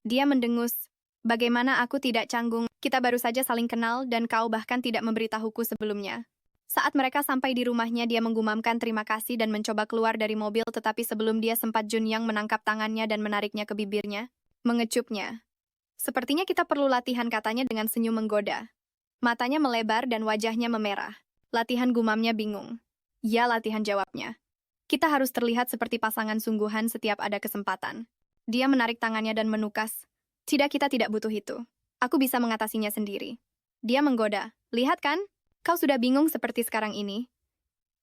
Dia mendengus. Bagaimana aku tidak canggung? Kita baru saja saling kenal dan kau bahkan tidak memberitahuku sebelumnya. Saat mereka sampai di rumahnya, dia menggumamkan terima kasih dan mencoba keluar dari mobil, tetapi sebelum dia sempat, Junyang menangkap tangannya dan menariknya ke bibirnya, mengecupnya. Sepertinya kita perlu latihan, katanya dengan senyum menggoda. Matanya melebar dan wajahnya memerah. Latihan, gumamnya bingung. Ya, latihan, jawabnya. Kita harus terlihat seperti pasangan sungguhan setiap ada kesempatan. Dia menarik tangannya dan menukas. Tidak, kita tidak butuh itu. Aku bisa mengatasinya sendiri. Dia menggoda. Lihat kan? Kau sudah bingung seperti sekarang ini.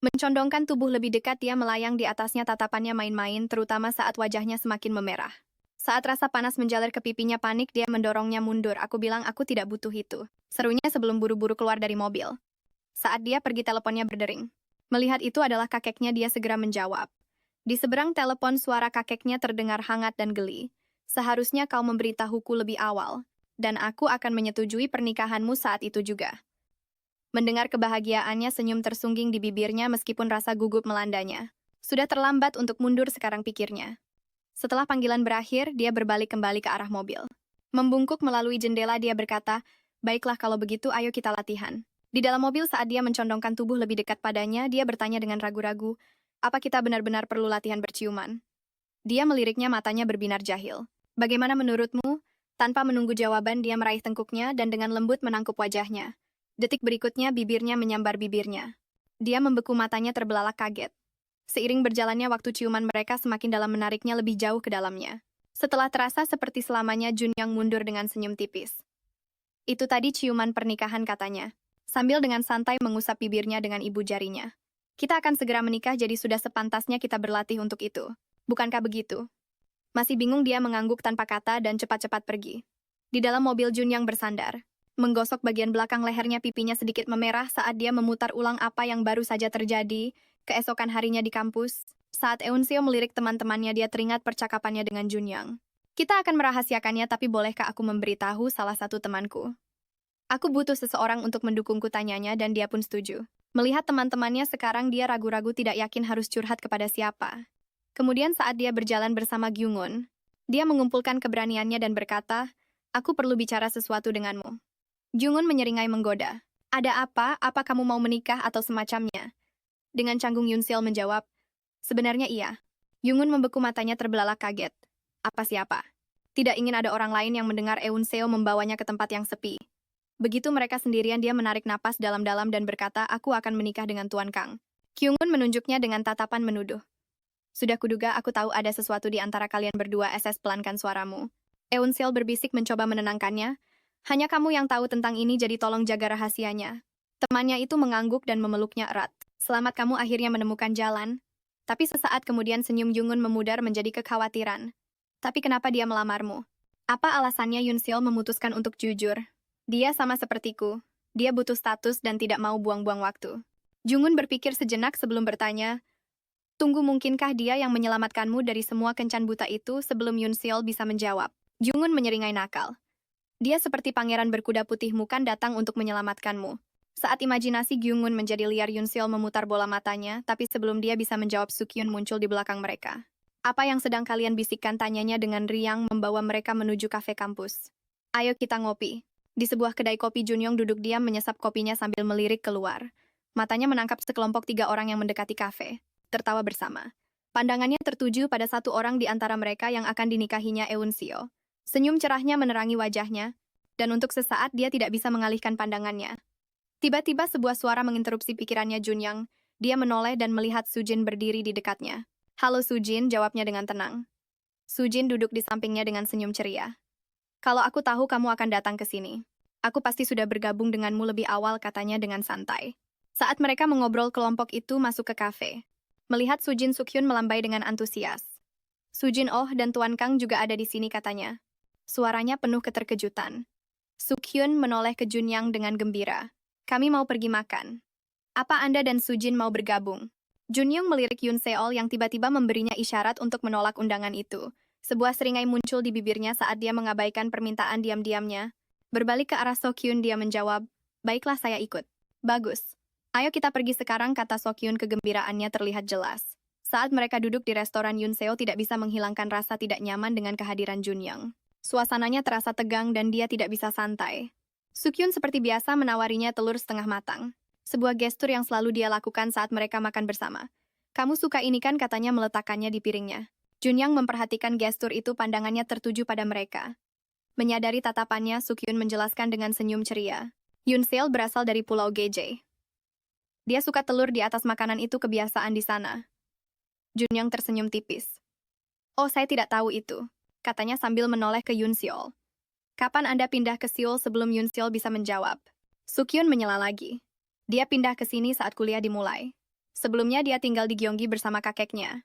Mencondongkan tubuh lebih dekat, dia melayang di atasnya, tatapannya main-main, terutama saat wajahnya semakin memerah. Saat rasa panas menjalar ke pipinya, panik, dia mendorongnya mundur. Aku bilang aku tidak butuh itu. Serunya sebelum buru-buru keluar dari mobil. Saat dia pergi, teleponnya berdering. Melihat itu adalah kakeknya, dia segera menjawab. Di seberang telepon, suara kakeknya terdengar hangat dan geli. Seharusnya kau memberitahuku lebih awal, dan aku akan menyetujui pernikahanmu saat itu juga. Mendengar kebahagiaannya, senyum tersungging di bibirnya meskipun rasa gugup melandanya. Sudah terlambat untuk mundur sekarang, pikirnya. Setelah panggilan berakhir, dia berbalik kembali ke arah mobil. Membungkuk melalui jendela, dia berkata, baiklah kalau begitu, ayo kita latihan. Di dalam mobil saat dia mencondongkan tubuh lebih dekat padanya, dia bertanya dengan ragu-ragu, apa kita benar-benar perlu latihan berciuman? Dia meliriknya, matanya berbinar jahil. Bagaimana menurutmu? Tanpa menunggu jawaban, dia meraih tengkuknya dan dengan lembut menangkup wajahnya. Detik berikutnya, bibirnya menyambar bibirnya. Dia membeku, matanya terbelalak kaget. Seiring berjalannya waktu, ciuman mereka semakin dalam, menariknya lebih jauh ke dalamnya. Setelah terasa seperti selamanya, Junyang mundur dengan senyum tipis. Itu tadi ciuman pernikahan, katanya, sambil dengan santai mengusap bibirnya dengan ibu jarinya. Kita akan segera menikah, jadi sudah sepantasnya kita berlatih untuk itu. Bukankah begitu? Masih bingung, dia mengangguk tanpa kata dan cepat-cepat pergi. Di dalam mobil, Junyang bersandar. Menggosok bagian belakang lehernya, pipinya sedikit memerah saat dia memutar ulang apa yang baru saja terjadi keesokan harinya di kampus. Saat Eun-seo melirik teman-temannya, dia teringat percakapannya dengan Junyang. Kita akan merahasiakannya, tapi bolehkah aku memberitahu salah satu temanku? Aku butuh seseorang untuk mendukungku, tanyanya, dan dia pun setuju. Melihat teman-temannya sekarang, dia ragu-ragu, tidak yakin harus curhat kepada siapa. Kemudian saat dia berjalan bersama Gyungun, dia mengumpulkan keberaniannya dan berkata, aku perlu bicara sesuatu denganmu. Gyungun menyeringai menggoda. Ada apa? Apa kamu mau menikah atau semacamnya? Dengan canggung Yunsil menjawab, sebenarnya iya. Gyungun membeku, matanya terbelalak kaget. Apa siapa? Tidak ingin ada orang lain yang mendengar Eun-seo membawanya ke tempat yang sepi. Begitu mereka sendirian, dia menarik napas dalam-dalam dan berkata, aku akan menikah dengan Tuan Kang. Gyungun menunjuknya dengan tatapan menuduh. Sudah kuduga, aku tahu ada sesuatu di antara kalian berdua. Pelankan suaramu. Eun-seo berbisik mencoba menenangkannya. Hanya kamu yang tahu tentang ini, jadi tolong jaga rahasianya. Temannya itu mengangguk dan memeluknya erat. Selamat, kamu akhirnya menemukan jalan. Tapi sesaat kemudian senyum Jungun memudar menjadi kekhawatiran. Tapi kenapa dia melamarmu? Apa alasannya? Yun-seo memutuskan untuk jujur. Dia sama sepertiku. Dia butuh status dan tidak mau buang-buang waktu. Jungun berpikir sejenak sebelum bertanya, tunggu, mungkinkah dia yang menyelamatkanmu dari semua kencan buta itu? Sebelum Yun-seol bisa menjawab, Jungun menyeringai nakal. Dia seperti pangeran berkuda putihmu, kan datang untuk menyelamatkanmu. Saat imajinasi Gyungun menjadi liar, Yun-seol memutar bola matanya, tapi sebelum dia bisa menjawab, Sukyun muncul di belakang mereka. Apa yang sedang kalian bisikkan? Tanyanya dengan riang, membawa mereka menuju kafe kampus. Ayo kita ngopi. Di sebuah kedai kopi, Junyong duduk diam menyesap kopinya sambil melirik keluar. Matanya menangkap sekelompok 3 orang yang mendekati kafe. Tertawa bersama. Pandangannya tertuju pada satu orang di antara mereka yang akan dinikahinya, Eun-seo. Senyum cerahnya menerangi wajahnya, dan untuk sesaat dia tidak bisa mengalihkan pandangannya. Tiba-tiba sebuah suara menginterupsi pikirannya Junyang. Dia menoleh dan melihat Sujin berdiri di dekatnya. Halo Sujin, jawabnya dengan tenang. Sujin duduk di sampingnya dengan senyum ceria. Kalau aku tahu kamu akan datang ke sini, aku pasti sudah bergabung denganmu lebih awal, katanya dengan santai. Saat mereka mengobrol, kelompok itu masuk ke kafe. Melihat Sujin, Sukyun melambai dengan antusias. Sujin, oh, dan Tuan Kang juga ada di sini, katanya. Suaranya penuh keterkejutan. Sukyun menoleh ke Junyang dengan gembira. Kami mau pergi makan. Apa Anda dan Sujin mau bergabung? Junyang melirik Yun-seol yang tiba-tiba memberinya isyarat untuk menolak undangan itu. Sebuah seringai muncul di bibirnya saat dia mengabaikan permintaan diam-diamnya. Berbalik ke arah Sokyun, dia menjawab, baiklah, saya ikut. Bagus. Ayo kita pergi sekarang, kata Sokyun, kegembiraannya terlihat jelas. Saat mereka duduk di restoran, Yun-seo tidak bisa menghilangkan rasa tidak nyaman dengan kehadiran Junyang. Suasananya terasa tegang dan dia tidak bisa santai. Sukyun seperti biasa menawarinya telur setengah matang. Sebuah gestur yang selalu dia lakukan saat mereka makan bersama. Kamu suka ini kan, katanya meletakkannya di piringnya. Junyang memperhatikan gestur itu, pandangannya tertuju pada mereka. Menyadari tatapannya, Sukyun menjelaskan dengan senyum ceria. Yun-seo berasal dari Pulau Geje. Dia suka telur di atas makanan itu, kebiasaan di sana. Junyang tersenyum tipis. Oh, saya tidak tahu itu, katanya sambil menoleh ke Yun-seol. Kapan Anda pindah ke Seoul? Sebelum Yun-seol bisa menjawab, Sukyun menyela lagi. Dia pindah ke sini saat kuliah dimulai. Sebelumnya dia tinggal di Gyeonggi bersama kakeknya.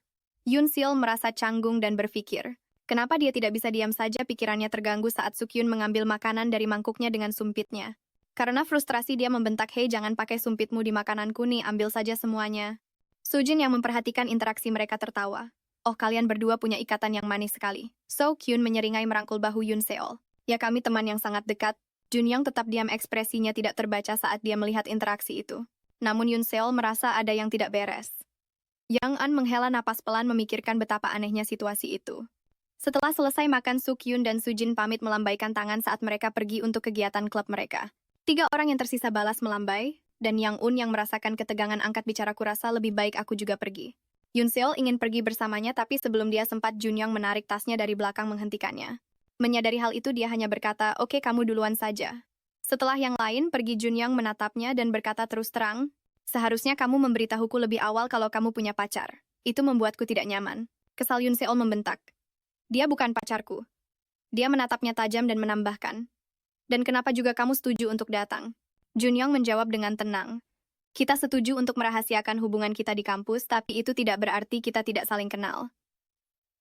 Yun-seol merasa canggung dan berpikir, kenapa dia tidak bisa diam saja? Pikirannya terganggu saat Sukyun mengambil makanan dari mangkuknya dengan sumpitnya. Karena frustrasi dia membentak, hei, jangan pakai sumpitmu di makananku nih, ambil saja semuanya. Sujin yang memperhatikan interaksi mereka tertawa. Oh, kalian berdua punya ikatan yang manis sekali. Sokyun menyeringai merangkul bahu Yun-seol. Ya, kami teman yang sangat dekat. Junyang tetap diam, ekspresinya tidak terbaca saat dia melihat interaksi itu. Namun Yun-seol merasa ada yang tidak beres. Yang An menghela napas pelan memikirkan betapa anehnya situasi itu. Setelah selesai makan, Sukyun dan Sujin pamit melambaikan tangan saat mereka pergi untuk kegiatan klub mereka. Tiga orang yang tersisa balas melambai, dan Yang Un yang merasakan ketegangan angkat bicara kurasa lebih baik aku juga pergi. Yun Seol ingin pergi bersamanya tapi sebelum dia sempat Jun Young menarik tasnya dari belakang menghentikannya. Menyadari hal itu dia hanya berkata, oke kamu duluan saja. Setelah yang lain pergi Jun Young menatapnya dan berkata terus terang, seharusnya kamu memberitahuku lebih awal kalau kamu punya pacar. Itu membuatku tidak nyaman. Kesal Yun Seol membentak. Dia bukan pacarku. Dia menatapnya tajam dan menambahkan. Dan kenapa juga kamu setuju untuk datang? Jun Young menjawab dengan tenang. Kita setuju untuk merahasiakan hubungan kita di kampus, tapi itu tidak berarti kita tidak saling kenal.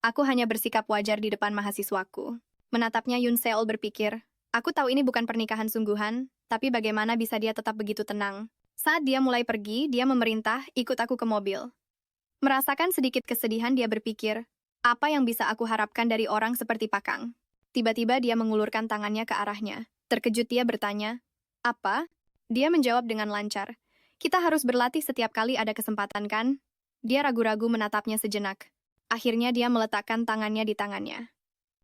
Aku hanya bersikap wajar di depan mahasiswaku. Menatapnya Yun Seol berpikir, aku tahu ini bukan pernikahan sungguhan, tapi bagaimana bisa dia tetap begitu tenang? Saat dia mulai pergi, dia memerintah, ikut aku ke mobil. Merasakan sedikit kesedihan dia berpikir, apa yang bisa aku harapkan dari orang seperti Pakang? Tiba-tiba dia mengulurkan tangannya ke arahnya. Terkejut dia bertanya, apa? Dia menjawab dengan lancar, kita harus berlatih setiap kali ada kesempatan kan? Dia ragu-ragu menatapnya sejenak. Akhirnya dia meletakkan tangannya di tangannya.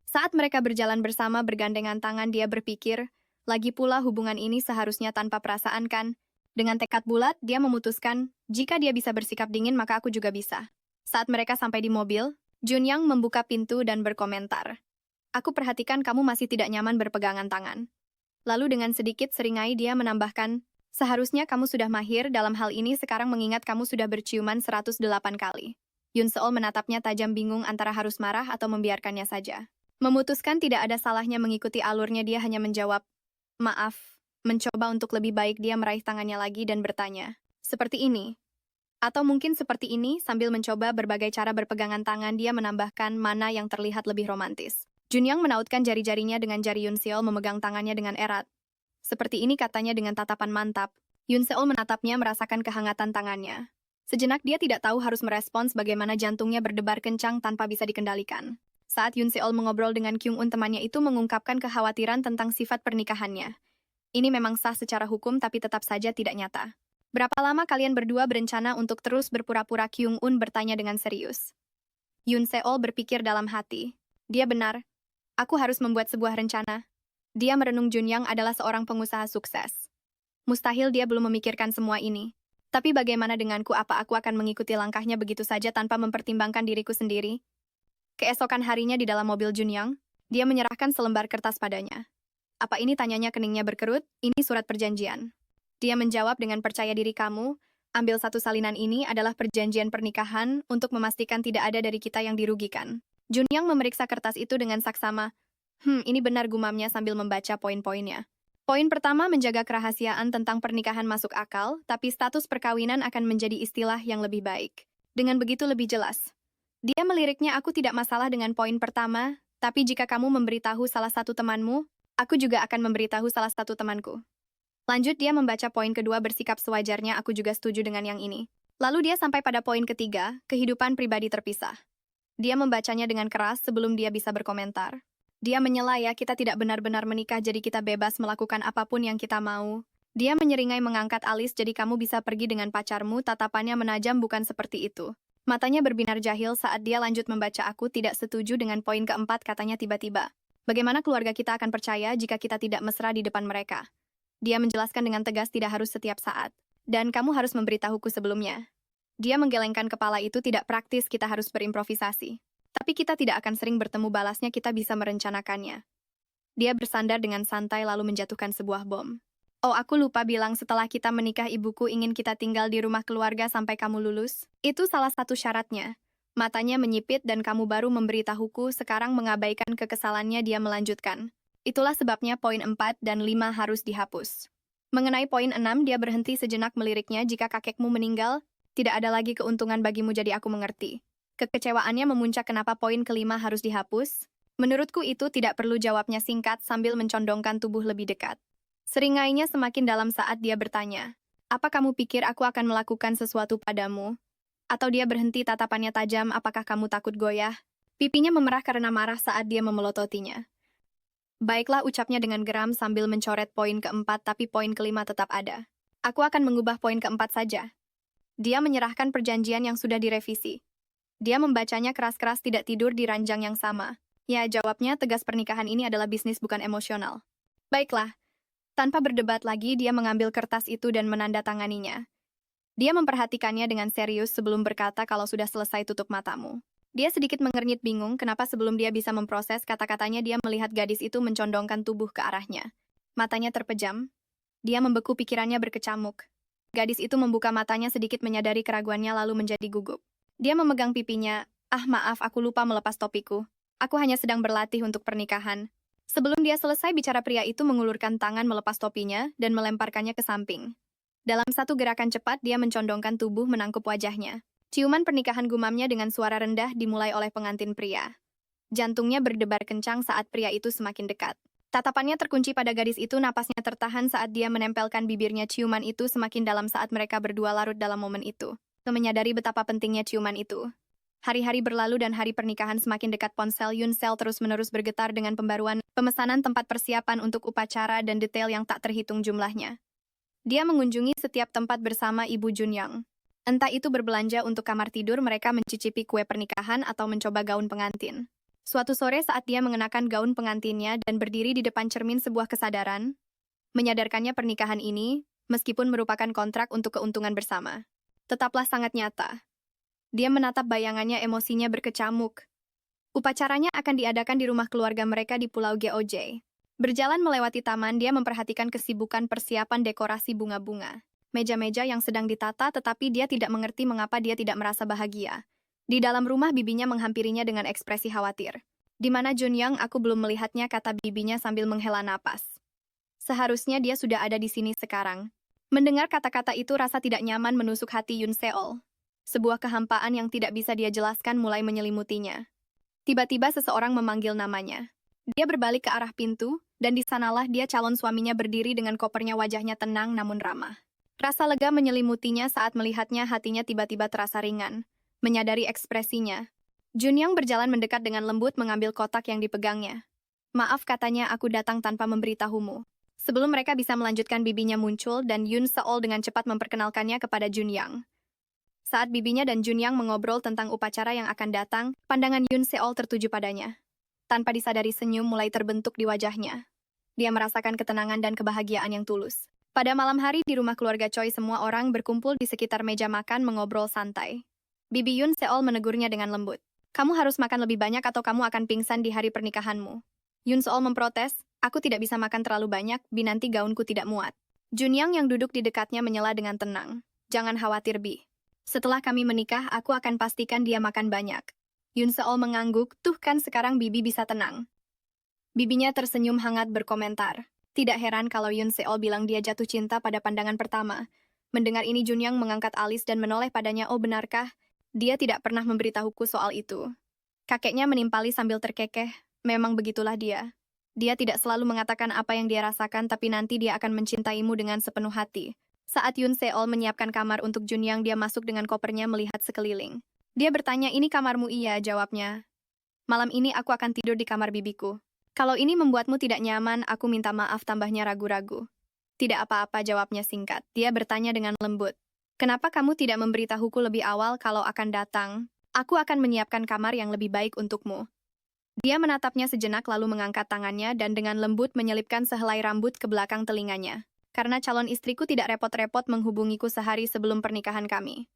Saat mereka berjalan bersama bergandengan tangan dia berpikir, lagi pula hubungan ini seharusnya tanpa perasaan kan? Dengan tekad bulat, dia memutuskan, jika dia bisa bersikap dingin maka aku juga bisa. Saat mereka sampai di mobil, Jun Young membuka pintu dan berkomentar. Aku perhatikan kamu masih tidak nyaman berpegangan tangan. Lalu dengan sedikit seringai dia menambahkan, seharusnya kamu sudah mahir dalam hal ini sekarang mengingat kamu sudah berciuman 108 kali. Yun Seol menatapnya tajam bingung antara harus marah atau membiarkannya saja. Memutuskan tidak ada salahnya mengikuti alurnya dia hanya menjawab, maaf, mencoba untuk lebih baik dia meraih tangannya lagi dan bertanya, seperti ini. Atau mungkin seperti ini sambil mencoba berbagai cara berpegangan tangan dia menambahkan mana yang terlihat lebih romantis. Jun Young menautkan jari-jarinya dengan jari Yun Seol memegang tangannya dengan erat. Seperti ini katanya dengan tatapan mantap. Yun Seol menatapnya merasakan kehangatan tangannya. Sejenak dia tidak tahu harus merespons bagaimana jantungnya berdebar kencang tanpa bisa dikendalikan. Saat Yun Seol mengobrol dengan Kyung Un temannya itu mengungkapkan kekhawatiran tentang sifat pernikahannya. Ini memang sah secara hukum tapi tetap saja tidak nyata. Berapa lama kalian berdua berencana untuk terus berpura-pura? Kyung Un bertanya dengan serius. Yun Seol berpikir dalam hati. Dia benar. Aku harus membuat sebuah rencana. Dia merenung Jun Young adalah seorang pengusaha sukses. Mustahil dia belum memikirkan semua ini. Tapi bagaimana denganku apa aku akan mengikuti langkahnya begitu saja tanpa mempertimbangkan diriku sendiri? Keesokan harinya di dalam mobil Jun Young, dia menyerahkan selembar kertas padanya. Apa ini tanyanya keningnya berkerut? Ini surat perjanjian. Dia menjawab dengan percaya diri kamu, ambil satu salinan ini adalah perjanjian pernikahan untuk memastikan tidak ada dari kita yang dirugikan. Jun Young memeriksa kertas itu dengan saksama. Ini benar gumamnya sambil membaca poin-poinnya. Poin pertama menjaga kerahasiaan tentang pernikahan masuk akal, tapi status perkawinan akan menjadi istilah yang lebih baik. Dengan begitu lebih jelas. Dia meliriknya aku tidak masalah dengan poin pertama, tapi jika kamu memberitahu salah satu temanmu, aku juga akan memberitahu salah satu temanku. Lanjut dia membaca poin kedua bersikap sewajarnya aku juga setuju dengan yang ini. Lalu dia sampai pada poin ketiga, kehidupan pribadi terpisah. Dia membacanya dengan keras sebelum dia bisa berkomentar. Dia menyela ya kita tidak benar-benar menikah jadi kita bebas melakukan apapun yang kita mau. Dia menyeringai mengangkat alis jadi kamu bisa pergi dengan pacarmu tatapannya menajam bukan seperti itu. Matanya berbinar jahil saat dia lanjut membaca aku tidak setuju dengan poin keempat katanya tiba-tiba. Bagaimana keluarga kita akan percaya jika kita tidak mesra di depan mereka? Dia menjelaskan dengan tegas tidak harus setiap saat. Dan kamu harus memberitahuku sebelumnya. Dia menggelengkan kepala itu tidak praktis kita harus berimprovisasi. Tapi kita tidak akan sering bertemu balasnya kita bisa merencanakannya. Dia bersandar dengan santai lalu menjatuhkan sebuah bom. Oh aku lupa bilang setelah kita menikah ibuku ingin kita tinggal di rumah keluarga sampai kamu lulus. Itu salah satu syaratnya. Matanya menyipit dan kamu baru memberitahuku sekarang mengabaikan kekesalannya dia melanjutkan. Itulah sebabnya poin 4 dan 5 harus dihapus. Mengenai poin 6 dia berhenti sejenak meliriknya jika kakekmu meninggal, tidak ada lagi keuntungan bagimu jadi aku mengerti. Kekecewaannya memuncak kenapa poin kelima harus dihapus. Menurutku itu tidak perlu jawabnya singkat sambil mencondongkan tubuh lebih dekat. Seringainya semakin dalam saat dia bertanya, apa kamu pikir aku akan melakukan sesuatu padamu? Atau dia berhenti tatapannya tajam apakah kamu takut goyah? Pipinya memerah karena marah saat dia memelototinya. Baiklah ucapnya dengan geram sambil mencoret poin keempat tapi poin kelima tetap ada. Aku akan mengubah poin keempat saja. Dia menyerahkan perjanjian yang sudah direvisi. Dia membacanya keras-keras tidak tidur di ranjang yang sama. Ya jawabnya tegas pernikahan ini adalah bisnis bukan emosional. Baiklah. Tanpa berdebat lagi, dia mengambil kertas itu dan menandatanganinya. Dia memperhatikannya dengan serius sebelum berkata kalau sudah selesai tutup matamu. Dia sedikit mengernyit bingung kenapa sebelum dia bisa memproses kata-katanya dia melihat gadis itu mencondongkan tubuh ke arahnya. Matanya terpejam. Dia membeku pikirannya berkecamuk. Gadis itu membuka matanya sedikit menyadari keraguannya lalu menjadi gugup. Dia memegang pipinya. Ah maaf, aku lupa melepas topiku. Aku hanya sedang berlatih untuk pernikahan. Sebelum dia selesai bicara, pria itu mengulurkan tangan melepas topinya dan melemparkannya ke samping. Dalam satu gerakan cepat, dia mencondongkan tubuh menangkup wajahnya. Ciuman pernikahan gumamnya dengan suara rendah dimulai oleh pengantin pria. Jantungnya berdebar kencang saat pria itu semakin dekat. Tatapannya terkunci pada gadis itu, napasnya tertahan saat dia menempelkan bibirnya. Ciuman itu semakin dalam saat mereka berdua larut dalam momen itu. Menyadari betapa pentingnya ciuman itu. Hari-hari berlalu dan hari pernikahan semakin dekat. Ponsel Yun Sel terus-menerus bergetar dengan pembaruan, pemesanan tempat persiapan untuk upacara dan detail yang tak terhitung jumlahnya. Dia mengunjungi setiap tempat bersama Ibu Junyang. Entah itu berbelanja untuk kamar tidur, mereka mencicipi kue pernikahan, atau mencoba gaun pengantin. Suatu sore saat dia mengenakan gaun pengantinnya dan berdiri di depan cermin, sebuah kesadaran menyadarkannya pernikahan ini, meskipun merupakan kontrak untuk keuntungan bersama, tetaplah sangat nyata. Dia menatap bayangannya, emosinya berkecamuk. Upacaranya akan diadakan di rumah keluarga mereka di Pulau Geoj. Berjalan melewati taman, dia memperhatikan kesibukan persiapan dekorasi bunga-bunga. Meja-meja yang sedang ditata, tetapi dia tidak mengerti mengapa dia tidak merasa bahagia. Di dalam rumah, bibinya menghampirinya dengan ekspresi khawatir. Di mana Junyang? Aku belum melihatnya, kata bibinya sambil menghela napas. Seharusnya dia sudah ada di sini sekarang. Mendengar kata-kata itu, rasa tidak nyaman menusuk hati Yun Seol. Sebuah kehampaan yang tidak bisa dia jelaskan mulai menyelimutinya. Tiba-tiba seseorang memanggil namanya. Dia berbalik ke arah pintu, dan di sanalah dia, calon suaminya, berdiri dengan kopernya. Wajahnya tenang namun ramah. Rasa lega menyelimutinya saat melihatnya. Hatinya tiba-tiba terasa ringan. Menyadari ekspresinya, Junyang berjalan mendekat dengan lembut mengambil kotak yang dipegangnya. Maaf, katanya, aku datang tanpa memberitahumu. Sebelum mereka bisa melanjutkan, bibinya muncul dan Yun Seol dengan cepat memperkenalkannya kepada Junyang. Saat bibinya dan Junyang mengobrol tentang upacara yang akan datang, pandangan Yun Seol tertuju padanya. Tanpa disadari, senyum mulai terbentuk di wajahnya. Dia merasakan ketenangan dan kebahagiaan yang tulus. Pada malam hari di rumah keluarga Choi, semua orang berkumpul di sekitar meja makan mengobrol santai. Bibi Yun Seol menegurnya dengan lembut. Kamu harus makan lebih banyak atau kamu akan pingsan di hari pernikahanmu. Yun Seol memprotes, aku tidak bisa makan terlalu banyak, Bi, nanti gaunku tidak muat. Junyang yang duduk di dekatnya menyela dengan tenang. Jangan khawatir, Bi. Setelah kami menikah, aku akan pastikan dia makan banyak. Yun Seol mengangguk, tuh kan sekarang Bibi bisa tenang. Bibinya tersenyum hangat berkomentar. Tidak heran kalau Yun Seol bilang dia jatuh cinta pada pandangan pertama. Mendengar ini, Junyang mengangkat alis dan menoleh padanya. Oh, benarkah? Dia tidak pernah memberitahuku soal itu. Kakeknya menimpali sambil terkekeh. Memang begitulah dia. Dia tidak selalu mengatakan apa yang dia rasakan, tapi nanti dia akan mencintaimu dengan sepenuh hati. Saat Yun Seol menyiapkan kamar untuk Junyang, dia masuk dengan kopernya melihat sekeliling. Dia bertanya, ini kamarmu? Iya, jawabnya. Malam ini aku akan tidur di kamar bibiku. Kalau ini membuatmu tidak nyaman, aku minta maaf, tambahnya ragu-ragu. Tidak apa-apa, jawabnya singkat. Dia bertanya dengan lembut. Kenapa kamu tidak memberitahuku lebih awal kalau akan datang? Aku akan menyiapkan kamar yang lebih baik untukmu. Dia menatapnya sejenak lalu mengangkat tangannya dan dengan lembut menyelipkan sehelai rambut ke belakang telinganya. Karena calon istriku tidak repot-repot menghubungiku sehari sebelum pernikahan kami.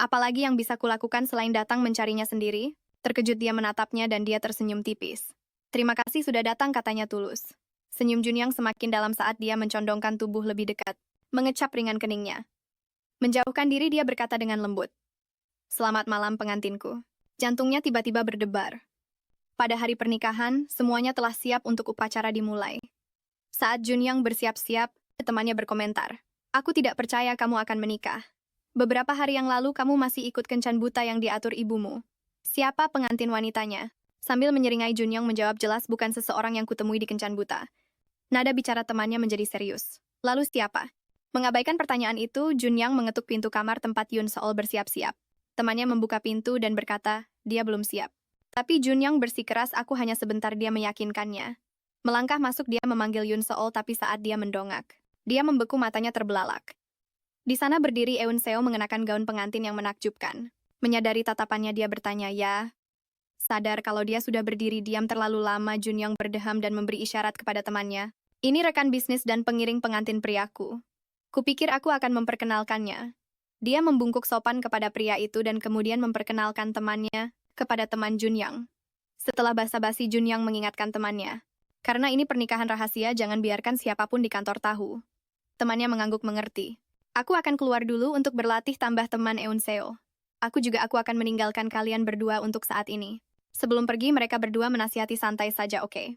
Apalagi yang bisa kulakukan selain datang mencarinya sendiri? Terkejut dia menatapnya dan dia tersenyum tipis. Terima kasih sudah datang, katanya tulus. Senyum Junyang semakin dalam saat dia mencondongkan tubuh lebih dekat, mengecap ringan keningnya. Menjauhkan diri, dia berkata dengan lembut. Selamat malam, pengantinku. Jantungnya tiba-tiba berdebar. Pada hari pernikahan, semuanya telah siap untuk upacara dimulai. Saat Junyang bersiap-siap, temannya berkomentar. Aku tidak percaya kamu akan menikah. Beberapa hari yang lalu kamu masih ikut kencan buta yang diatur ibumu. Siapa pengantin wanitanya? Sambil menyeringai, Junyang menjawab, jelas bukan seseorang yang kutemui di kencan buta. Nada bicara temannya menjadi serius. Lalu siapa? Mengabaikan pertanyaan itu, Junyang mengetuk pintu kamar tempat Yun Seol bersiap-siap. Temannya membuka pintu dan berkata, dia belum siap. Tapi Junyang bersikeras, aku hanya sebentar, dia meyakinkannya. Melangkah masuk, dia memanggil Yun Seol, tapi saat dia mendongak, dia membeku, matanya terbelalak. Di sana berdiri Eun Seo mengenakan gaun pengantin yang menakjubkan. Menyadari tatapannya, dia bertanya, ya? Sadar kalau dia sudah berdiri diam terlalu lama, Junyang berdeham dan memberi isyarat kepada temannya. Ini rekan bisnis dan pengiring pengantin priaku. Kupikir aku akan memperkenalkannya. Dia membungkuk sopan kepada pria itu dan kemudian memperkenalkan temannya kepada teman Junyang. Setelah basa-basi, Junyang mengingatkan temannya. Karena ini pernikahan rahasia, jangan biarkan siapapun di kantor tahu. Temannya mengangguk mengerti. Aku akan keluar dulu untuk berlatih, tambah teman Eun-seo. Aku akan meninggalkan kalian berdua untuk saat ini. Sebelum pergi, mereka berdua menasihati santai saja, oke?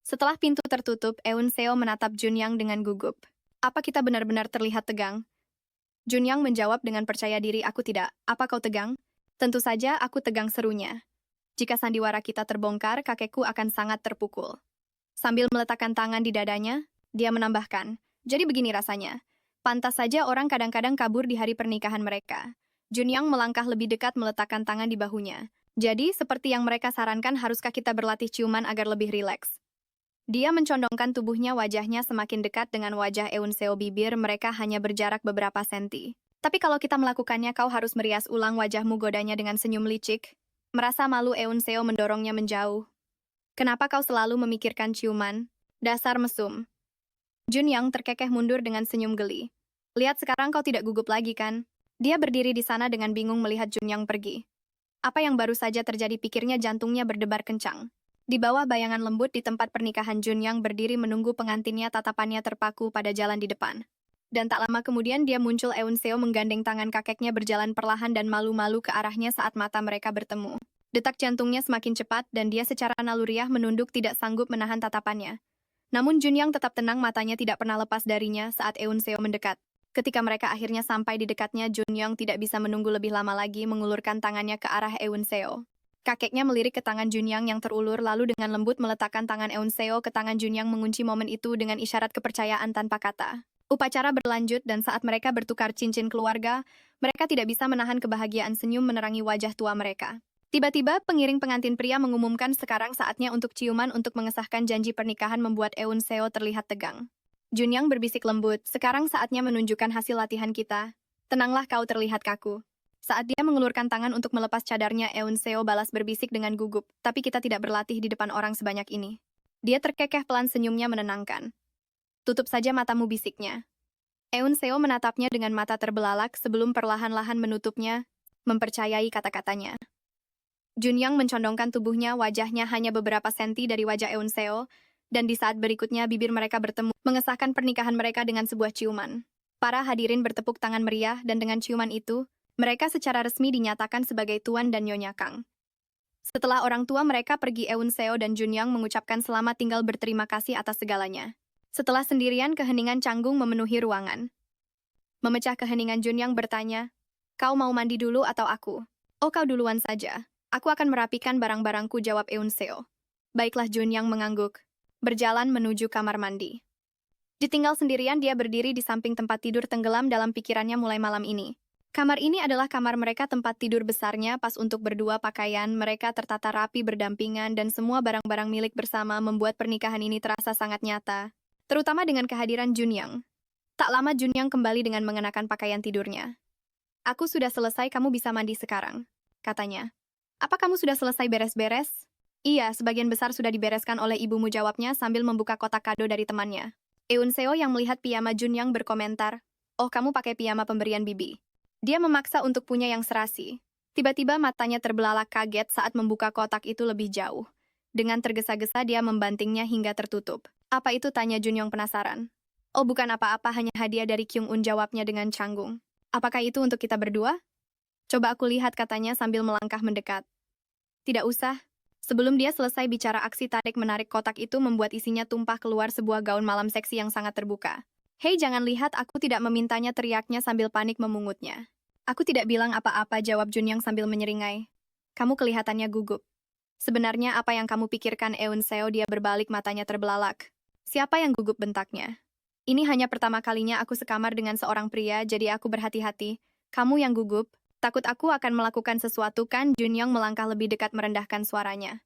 Setelah pintu tertutup, Eun-seo menatap Junyang dengan gugup. Apa kita benar-benar terlihat tegang? Junyang menjawab dengan percaya diri, aku tidak. Apa kau tegang? Tentu saja aku tegang, serunya. Jika sandiwara kita terbongkar, kakekku akan sangat terpukul. Sambil meletakkan tangan di dadanya, dia menambahkan, jadi begini rasanya. Pantas saja orang kadang-kadang kabur di hari pernikahan mereka. Junyang melangkah lebih dekat meletakkan tangan di bahunya. Jadi, seperti yang mereka sarankan, haruskah kita berlatih ciuman agar lebih rileks? Dia mencondongkan tubuhnya, wajahnya semakin dekat dengan wajah Eun-seo, bibir mereka hanya berjarak beberapa senti. Tapi kalau kita melakukannya, kau harus merias ulang wajahmu, godanya dengan senyum licik. Merasa malu, Eun-seo mendorongnya menjauh. Kenapa kau selalu memikirkan ciuman? Dasar mesum. Junyang terkekeh mundur dengan senyum geli. Lihat sekarang kau tidak gugup lagi kan? Dia berdiri di sana dengan bingung melihat Junyang pergi. Apa yang baru saja terjadi, pikirnya, jantungnya berdebar kencang. Di bawah bayangan lembut di tempat pernikahan, Junyang berdiri menunggu pengantinnya, tatapannya terpaku pada jalan di depan. Dan tak lama kemudian dia muncul, Eun-seo menggandeng tangan kakeknya berjalan perlahan dan malu-malu ke arahnya saat mata mereka bertemu. Detak jantungnya semakin cepat dan dia secara naluriah menunduk, tidak sanggup menahan tatapannya. Namun Junyang tetap tenang, matanya tidak pernah lepas darinya saat Eun-seo mendekat. Ketika mereka akhirnya sampai di dekatnya, Junyang tidak bisa menunggu lebih lama lagi, mengulurkan tangannya ke arah Eun-seo. Kakeknya melirik ke tangan Junyang yang terulur, lalu dengan lembut meletakkan tangan Eun-seo ke tangan Junyang, mengunci momen itu dengan isyarat kepercayaan tanpa kata. Upacara berlanjut dan saat mereka bertukar cincin keluarga, mereka tidak bisa menahan kebahagiaan, senyum menerangi wajah tua mereka. Tiba-tiba, pengiring pengantin pria mengumumkan sekarang saatnya untuk ciuman untuk mengesahkan janji pernikahan, membuat Eun-seo terlihat tegang. Junyang berbisik lembut, sekarang saatnya menunjukkan hasil latihan kita. Tenanglah, kau terlihat kaku. Saat dia mengulurkan tangan untuk melepas cadarnya, Eun-seo balas berbisik dengan gugup, tapi kita tidak berlatih di depan orang sebanyak ini. Dia terkekeh, pelan, senyumnya menenangkan. Tutup saja matamu, bisiknya. Eun-seo menatapnya dengan mata terbelalak sebelum perlahan-lahan menutupnya, mempercayai kata-katanya. Junyang mencondongkan tubuhnya, wajahnya hanya beberapa senti dari wajah Eun-seo, dan di saat berikutnya bibir mereka bertemu, mengesahkan pernikahan mereka dengan sebuah ciuman. Para hadirin bertepuk tangan meriah dan dengan ciuman itu, mereka secara resmi dinyatakan sebagai tuan dan nyonya Kang. Setelah orang tua mereka pergi, Eun-seo dan Junyang mengucapkan selamat tinggal, berterima kasih atas segalanya. Setelah sendirian, keheningan canggung memenuhi ruangan. Memecah keheningan, Junyang bertanya, kau mau mandi dulu atau aku? Oh, kau duluan saja. Aku akan merapikan barang-barangku, jawab Eun-seo. Baiklah, Junyang mengangguk. Berjalan menuju kamar mandi. Ditinggal sendirian, dia berdiri di samping tempat tidur, tenggelam dalam pikirannya mulai malam ini. Kamar ini adalah kamar mereka, tempat tidur besarnya pas untuk berdua, pakaian mereka tertata rapi berdampingan dan semua barang-barang milik bersama membuat pernikahan ini terasa sangat nyata. Terutama dengan kehadiran Junyang. Tak lama Junyang kembali dengan mengenakan pakaian tidurnya. Aku sudah selesai, kamu bisa mandi sekarang, katanya. Apa kamu sudah selesai beres-beres? Iya, sebagian besar sudah dibereskan oleh ibumu, jawabnya sambil membuka kotak kado dari temannya. Eun-seo yang melihat piyama Junyang berkomentar, oh, kamu pakai piyama pemberian bibi. Dia memaksa untuk punya yang serasi. Tiba-tiba matanya terbelalak kaget saat membuka kotak itu lebih jauh. Dengan tergesa-gesa dia membantingnya hingga tertutup. Apa itu, tanya Junyang penasaran. Oh, bukan apa-apa, hanya hadiah dari Kyung-un, jawabnya dengan canggung. Apakah itu untuk kita berdua? Coba aku lihat, katanya sambil melangkah mendekat. Tidak usah. Sebelum dia selesai bicara, aksi tarik-menarik kotak itu membuat isinya tumpah keluar, sebuah gaun malam seksi yang sangat terbuka. Hei, jangan lihat, aku tidak memintanya, teriaknya sambil panik memungutnya. Aku tidak bilang apa-apa, jawab Junyang sambil menyeringai. Kamu kelihatannya gugup. Sebenarnya apa yang kamu pikirkan, Eun-seo? Dia berbalik, matanya terbelalak. Siapa yang gugup, bentaknya. Ini hanya pertama kalinya aku sekamar dengan seorang pria, jadi aku berhati-hati. Kamu yang gugup? Takut aku akan melakukan sesuatu kan? Junyang melangkah lebih dekat merendahkan suaranya.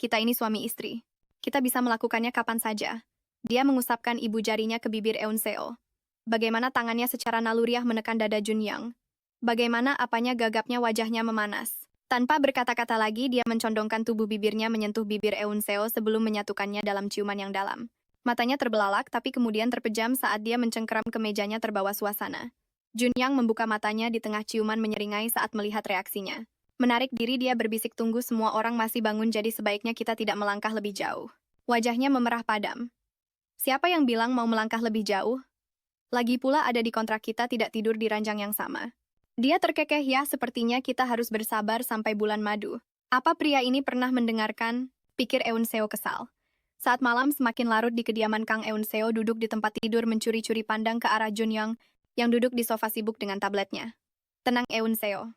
Kita ini suami istri. Kita bisa melakukannya kapan saja. Dia mengusapkan ibu jarinya ke bibir Eun-seo. Bagaimana tangannya secara naluriah menekan dada Junyang. Bagaimana apanya gagapnya, wajahnya memanas. Tanpa berkata-kata lagi, dia mencondongkan tubuh bibirnya menyentuh bibir Eun-seo sebelum menyatukannya dalam ciuman yang dalam. Matanya terbelalak tapi kemudian terpejam saat dia mencengkeram ke mejanya terbawa suasana. Junyang membuka matanya di tengah ciuman menyeringai saat melihat reaksinya. Menarik diri dia berbisik, tunggu, semua orang masih bangun jadi sebaiknya kita tidak melangkah lebih jauh. Wajahnya memerah padam. Siapa yang bilang mau melangkah lebih jauh? Lagi pula ada di kontrak kita tidak tidur di ranjang yang sama. Dia terkekeh, ya sepertinya kita harus bersabar sampai bulan madu. Apa pria ini pernah mendengarkan? Pikir Eun Seo kesal. Saat malam semakin larut di kediaman Kang Eun Seo duduk di tempat tidur mencuri-curi pandang ke arah Junyang yang duduk di sofa sibuk dengan tabletnya. Tenang Eun Seo.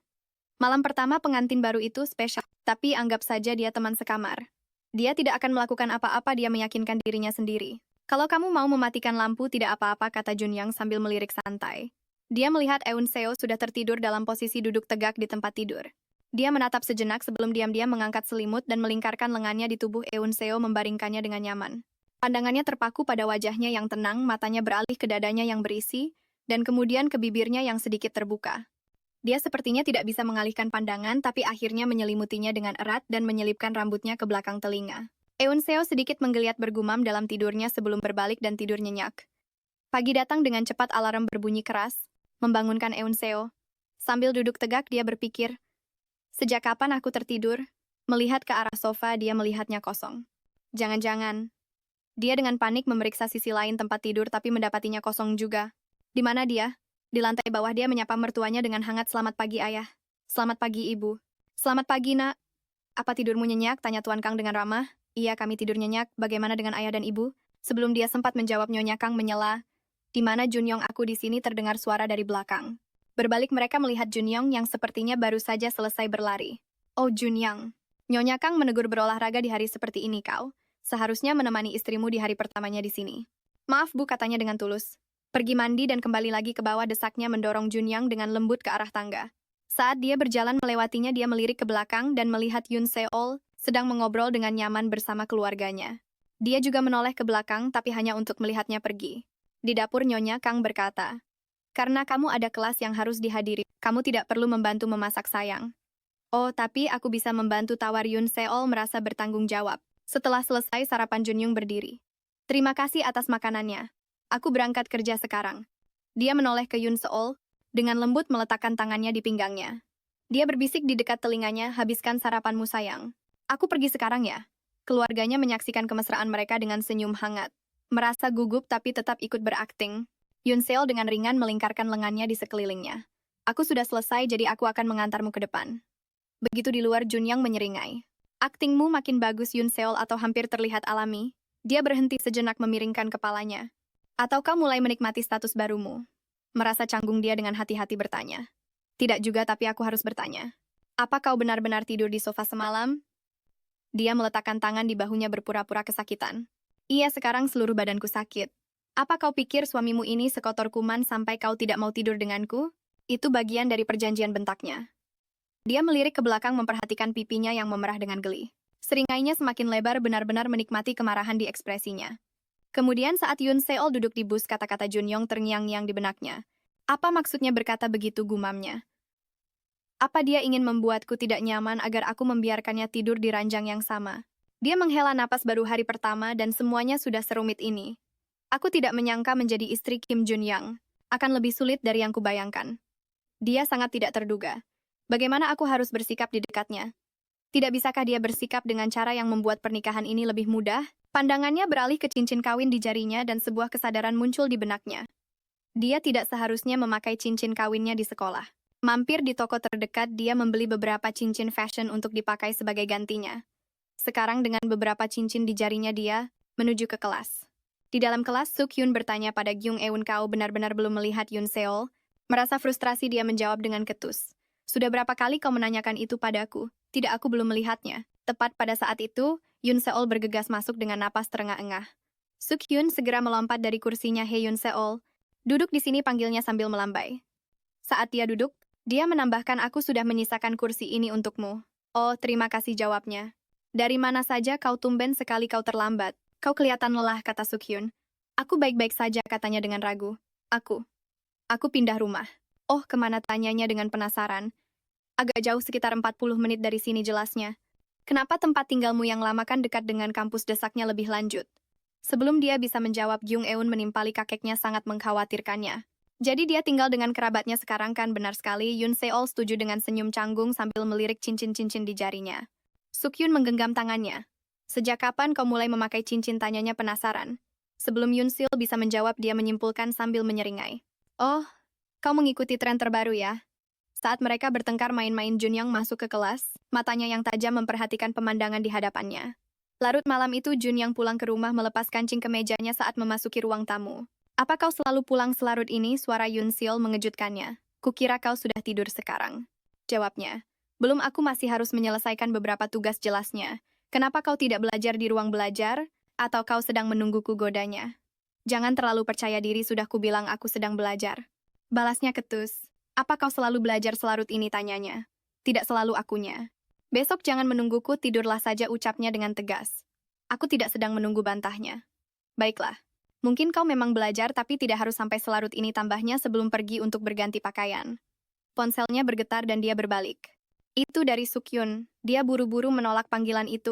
Malam pertama pengantin baru itu spesial, tapi anggap saja dia teman sekamar. Dia tidak akan melakukan apa-apa, dia meyakinkan dirinya sendiri. Kalau kamu mau mematikan lampu tidak apa-apa, kata Junyang sambil melirik santai. Dia melihat Eun Seo sudah tertidur dalam posisi duduk tegak di tempat tidur. Dia menatap sejenak sebelum diam-diam mengangkat selimut dan melingkarkan lengannya di tubuh Eun Seo membaringkannya dengan nyaman. Pandangannya terpaku pada wajahnya yang tenang, matanya beralih ke dadanya yang berisi, dan kemudian ke bibirnya yang sedikit terbuka. Dia sepertinya tidak bisa mengalihkan pandangan, tapi akhirnya menyelimutinya dengan erat dan menyelipkan rambutnya ke belakang telinga. Eun Seo sedikit menggeliat bergumam dalam tidurnya sebelum berbalik dan tidur nyenyak. Pagi datang dengan cepat, alarm berbunyi keras, membangunkan Eun Seo. Sambil duduk tegak dia berpikir, sejak kapan aku tertidur? Melihat ke arah sofa, dia melihatnya kosong. Jangan-jangan. Dia dengan panik memeriksa sisi lain tempat tidur tapi mendapatinya kosong juga. Di mana dia? Di lantai bawah dia menyapa mertuanya dengan hangat, selamat pagi ayah. Selamat pagi ibu. Selamat pagi nak. Apa tidurmu nyenyak? Tanya Tuan Kang dengan ramah. Iya, kami tidur nyenyak. Bagaimana dengan ayah dan ibu? Sebelum dia sempat menjawab, Nyonya Kang menyela. Di mana Junyong? Aku di sini, terdengar suara dari belakang. Berbalik mereka melihat Junyong yang sepertinya baru saja selesai berlari. Oh Junyong. Nyonya Kang menegur, berolahraga di hari seperti ini kau. Seharusnya menemani istrimu di hari pertamanya di sini. Maaf bu, katanya dengan tulus. Pergi mandi dan kembali lagi ke bawah, desaknya mendorong Junyong dengan lembut ke arah tangga. Saat dia berjalan melewatinya, dia melirik ke belakang dan melihat Yoon Seol sedang mengobrol dengan nyaman bersama keluarganya. Dia juga menoleh ke belakang tapi hanya untuk melihatnya pergi. Di dapur Nyonya Kang berkata, karena kamu ada kelas yang harus dihadiri, kamu tidak perlu membantu memasak sayang. Oh, tapi aku bisa membantu, tawar Yoon Seol merasa bertanggung jawab. Setelah selesai sarapan, Junyong berdiri. Terima kasih atas makanannya. Aku berangkat kerja sekarang. Dia menoleh ke Yoon Seol, dengan lembut meletakkan tangannya di pinggangnya. Dia berbisik di dekat telinganya, habiskan sarapanmu sayang. Aku pergi sekarang ya. Keluarganya menyaksikan kemesraan mereka dengan senyum hangat. Merasa gugup tapi tetap ikut berakting. Yoon Seol dengan ringan melingkarkan lengannya di sekelilingnya. Aku sudah selesai, jadi aku akan mengantarmu ke depan. Begitu di luar, Junyong menyeringai. Aktingmu makin bagus Yoon Seol, atau hampir terlihat alami. Dia berhenti sejenak memiringkan kepalanya. Atau kau mulai menikmati status barumu? Merasa canggung dia dengan hati-hati bertanya. Tidak juga, tapi aku harus bertanya. Apa kau benar-benar tidur di sofa semalam? Dia meletakkan tangan di bahunya berpura-pura kesakitan. Iya, sekarang seluruh badanku sakit. Apa kau pikir suamimu ini sekotor kuman sampai kau tidak mau tidur denganku? Itu bagian dari perjanjian, bentaknya. Dia melirik ke belakang memperhatikan pipinya yang memerah dengan geli. Seringainya semakin lebar, benar-benar menikmati kemarahan di ekspresinya. Kemudian saat Yoon Seol duduk di bus, kata-kata Junyong terngiang-ngiang di benaknya. Apa maksudnya berkata begitu, gumamnya? Apa dia ingin membuatku tidak nyaman agar aku membiarkannya tidur di ranjang yang sama? Dia menghela napas, baru hari pertama dan semuanya sudah serumit ini. Aku tidak menyangka menjadi istri Kim Junyang akan lebih sulit dari yang kubayangkan. Dia sangat tidak terduga. Bagaimana aku harus bersikap di dekatnya? Tidak bisakah dia bersikap dengan cara yang membuat pernikahan ini lebih mudah? Pandangannya beralih ke cincin kawin di jarinya dan sebuah kesadaran muncul di benaknya. Dia tidak seharusnya memakai cincin kawinnya di sekolah. Mampir di toko terdekat, dia membeli beberapa cincin fashion untuk dipakai sebagai gantinya. Sekarang dengan beberapa cincin di jarinya dia menuju ke kelas. Di dalam kelas, Suk Hyun bertanya pada Gyung Eun, kau benar-benar belum melihat Yoon Seol? Merasa frustrasi dia menjawab dengan ketus. Sudah berapa kali kau menanyakan itu padaku? Tidak, aku belum melihatnya. Tepat pada saat itu, Yoon Seol bergegas masuk dengan napas terengah-engah. Suk Hyun segera melompat dari kursinya. Hei Yoon Seol, duduk di sini, panggilnya sambil melambai. Saat dia duduk, dia menambahkan, aku sudah menyisakan kursi ini untukmu. Oh, terima kasih, jawabnya. Dari mana saja kau, tumben sekali kau terlambat. Kau kelihatan lelah, kata Suk Hyun. Aku baik-baik saja, katanya dengan ragu. Aku pindah rumah. Oh, kemana, tanyanya dengan penasaran. Agak jauh, sekitar 40 menit dari sini, jelasnya. Kenapa tempat tinggalmu yang lama kan dekat dengan kampus, desaknya lebih lanjut. Sebelum dia bisa menjawab, Jung Eun menimpali kakeknya sangat mengkhawatirkannya. Jadi dia tinggal dengan kerabatnya sekarang kan? Benar sekali, Yoon Seol setuju dengan senyum canggung sambil melirik cincin-cincin di jarinya. Sukyun menggenggam tangannya. Sejak kapan kau mulai memakai cincin? Tanyanya penasaran. Sebelum Yoon Seol bisa menjawab, dia menyimpulkan sambil menyeringai. Oh, kau mengikuti tren terbaru ya? Saat mereka bertengkar main-main, Junyang masuk ke kelas, matanya yang tajam memperhatikan pemandangan di hadapannya. Larut malam itu, Junyang pulang ke rumah melepas kancing ke mejanya saat memasuki ruang tamu. Apa kau selalu pulang selarut ini? Suara Yoon Seol mengejutkannya. Kukira kau sudah tidur sekarang. Jawabnya. Belum, aku masih harus menyelesaikan beberapa tugas. Jelasnya. Kenapa kau tidak belajar di ruang belajar? Atau kau sedang menungguku? Godanya. Jangan terlalu percaya diri, sudah kubilang aku sedang belajar. Balasnya ketus. Apa kau selalu belajar selarut ini? Tanyanya. Tidak selalu, akunya. Besok jangan menungguku, tidurlah saja, ucapnya dengan tegas. Aku tidak sedang menunggu, bantahnya. Baiklah. Mungkin kau memang belajar tapi tidak harus sampai selarut ini, tambahnya sebelum pergi untuk berganti pakaian. Ponselnya bergetar dan dia berbalik. Itu dari Sukyun. Dia buru-buru menolak panggilan itu.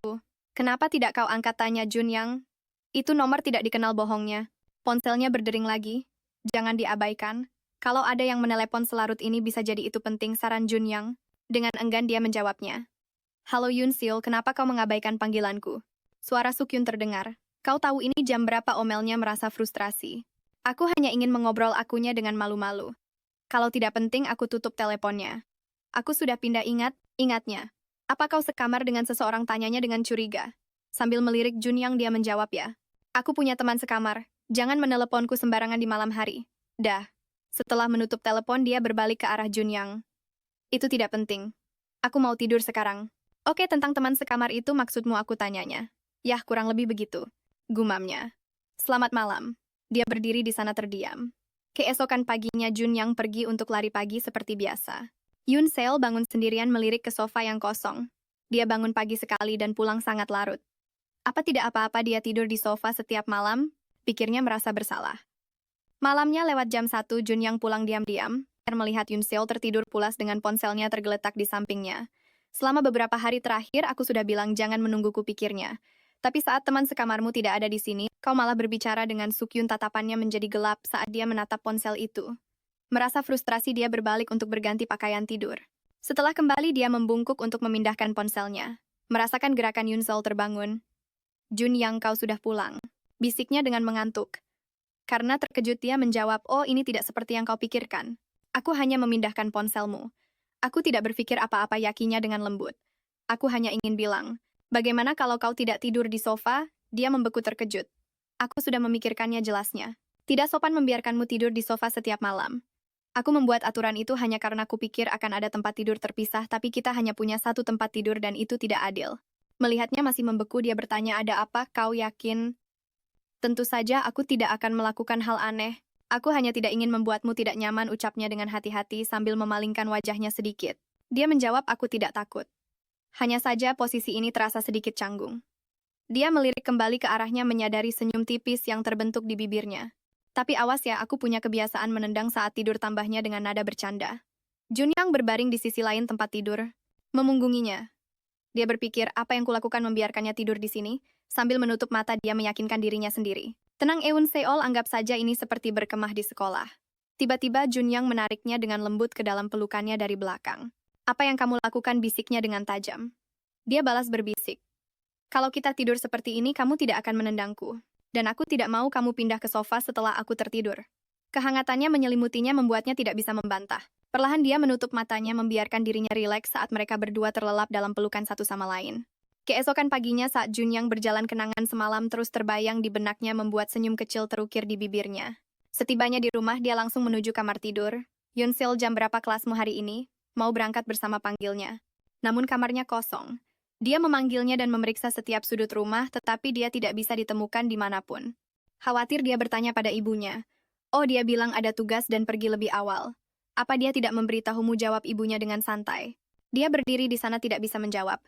Kenapa tidak kau angkat? Tanya Junyang. Itu nomor tidak dikenal, bohongnya. Ponselnya berdering lagi. Jangan diabaikan. Kalau ada yang menelepon selarut ini bisa jadi itu penting, saran Junyang. Dengan enggan dia menjawabnya. Halo Yoon Seol, kenapa kau mengabaikan panggilanku? Suara Sukyun terdengar. Kau tahu ini jam berapa? Omelnya merasa frustrasi. Aku hanya ingin mengobrol, akunya dengan malu-malu. Kalau tidak penting aku tutup teleponnya. Aku sudah pindah, ingatnya. Apa kau sekamar dengan seseorang? Tanyanya dengan curiga. Sambil melirik Junyang dia menjawab, ya. Aku punya teman sekamar. Jangan meneleponku sembarangan di malam hari. Dah. Setelah menutup telepon dia berbalik ke arah Junyang. Itu tidak penting. Aku mau tidur sekarang. Oke, tentang teman sekamar itu maksudmu? Aku tanyanya. Yah, kurang lebih begitu. Gumamnya. Selamat malam. Dia berdiri di sana terdiam. Keesokan paginya Junyang pergi untuk lari pagi seperti biasa. Yoon Seol bangun sendirian melirik ke sofa yang kosong. Dia bangun pagi sekali dan pulang sangat larut. Apa tidak apa-apa dia tidur di sofa setiap malam? Pikirnya merasa bersalah. Malamnya lewat jam 1 Junyang pulang diam-diam dan melihat Yoon Seol tertidur pulas dengan ponselnya tergeletak di sampingnya. Selama beberapa hari terakhir aku sudah bilang jangan menungguku, pikirnya. Tapi saat teman sekamarmu tidak ada di sini, kau malah berbicara dengan Sukyun. Tatapannya menjadi gelap saat dia menatap ponsel itu. Merasa frustrasi dia berbalik untuk berganti pakaian tidur. Setelah kembali dia membungkuk untuk memindahkan ponselnya. Merasakan gerakan Yoon Seol terbangun. Junyang, kau sudah pulang. Bisiknya dengan mengantuk. Karena terkejut dia menjawab, oh ini tidak seperti yang kau pikirkan. Aku hanya memindahkan ponselmu. Aku tidak berpikir apa-apa, yakinya dengan lembut. Aku hanya ingin bilang. Bagaimana kalau kau tidak tidur di sofa? Dia membeku terkejut. Aku sudah memikirkannya, jelasnya. Tidak sopan membiarkanmu tidur di sofa setiap malam. Aku membuat aturan itu hanya karena kupikir akan ada tempat tidur terpisah, tapi kita hanya punya satu tempat tidur dan itu tidak adil. Melihatnya masih membeku, dia bertanya, ada apa? Kau yakin? Tentu saja aku tidak akan melakukan hal aneh. Aku hanya tidak ingin membuatmu tidak nyaman, ucapnya dengan hati-hati sambil memalingkan wajahnya sedikit. Dia menjawab, aku tidak takut. Hanya saja posisi ini terasa sedikit canggung. Dia melirik kembali ke arahnya menyadari senyum tipis yang terbentuk di bibirnya. Tapi awas ya, aku punya kebiasaan menendang saat tidur, tambahnya dengan nada bercanda. Junyang berbaring di sisi lain tempat tidur, memunggunginya. Dia berpikir, apa yang kulakukan membiarkannya tidur di sini? Sambil menutup mata dia meyakinkan dirinya sendiri. Tenang Eun Seol, anggap saja ini seperti berkemah di sekolah. Tiba-tiba Junyang menariknya dengan lembut ke dalam pelukannya dari belakang. Apa yang kamu lakukan? Bisiknya dengan tajam. Dia balas berbisik. Kalau kita tidur seperti ini, kamu tidak akan menendangku. Dan aku tidak mau kamu pindah ke sofa setelah aku tertidur. Kehangatannya menyelimutinya membuatnya tidak bisa membantah. Perlahan dia menutup matanya membiarkan dirinya rileks saat mereka berdua terlelap dalam pelukan satu sama lain. Keesokan paginya saat Junyang berjalan, kenangan semalam terus terbayang di benaknya membuat senyum kecil terukir di bibirnya. Setibanya di rumah dia langsung menuju kamar tidur. Yoon Seol, jam berapa kelasmu hari ini? Mau berangkat bersama, panggilnya. Namun kamarnya kosong. Dia memanggilnya dan memeriksa setiap sudut rumah, tetapi dia tidak bisa ditemukan dimanapun. Khawatir dia bertanya pada ibunya. Oh, dia bilang ada tugas dan pergi lebih awal. Apa dia tidak memberitahumu? Jawab ibunya dengan santai. Dia berdiri di sana tidak bisa menjawab.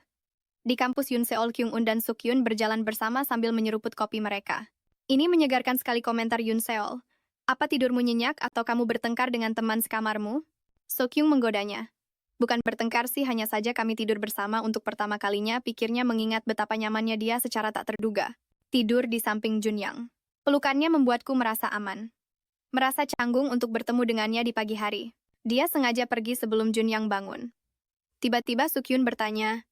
Di kampus, Yoon Seol, Kyung Un, dan Sukyun berjalan bersama sambil menyeruput kopi mereka. Ini menyegarkan sekali, komentar Yoon Seol. Apa tidurmu nyenyak atau kamu bertengkar dengan teman sekamarmu? Sukyun menggodanya. Bukan bertengkar sih, hanya saja kami tidur bersama untuk pertama kalinya, pikirnya mengingat betapa nyamannya dia secara tak terduga. tidur di samping Junyang. Pelukannya membuatku merasa aman. Merasa canggung untuk bertemu dengannya di pagi hari. Dia sengaja pergi sebelum Junyang bangun. Tiba-tiba Sukyun bertanya,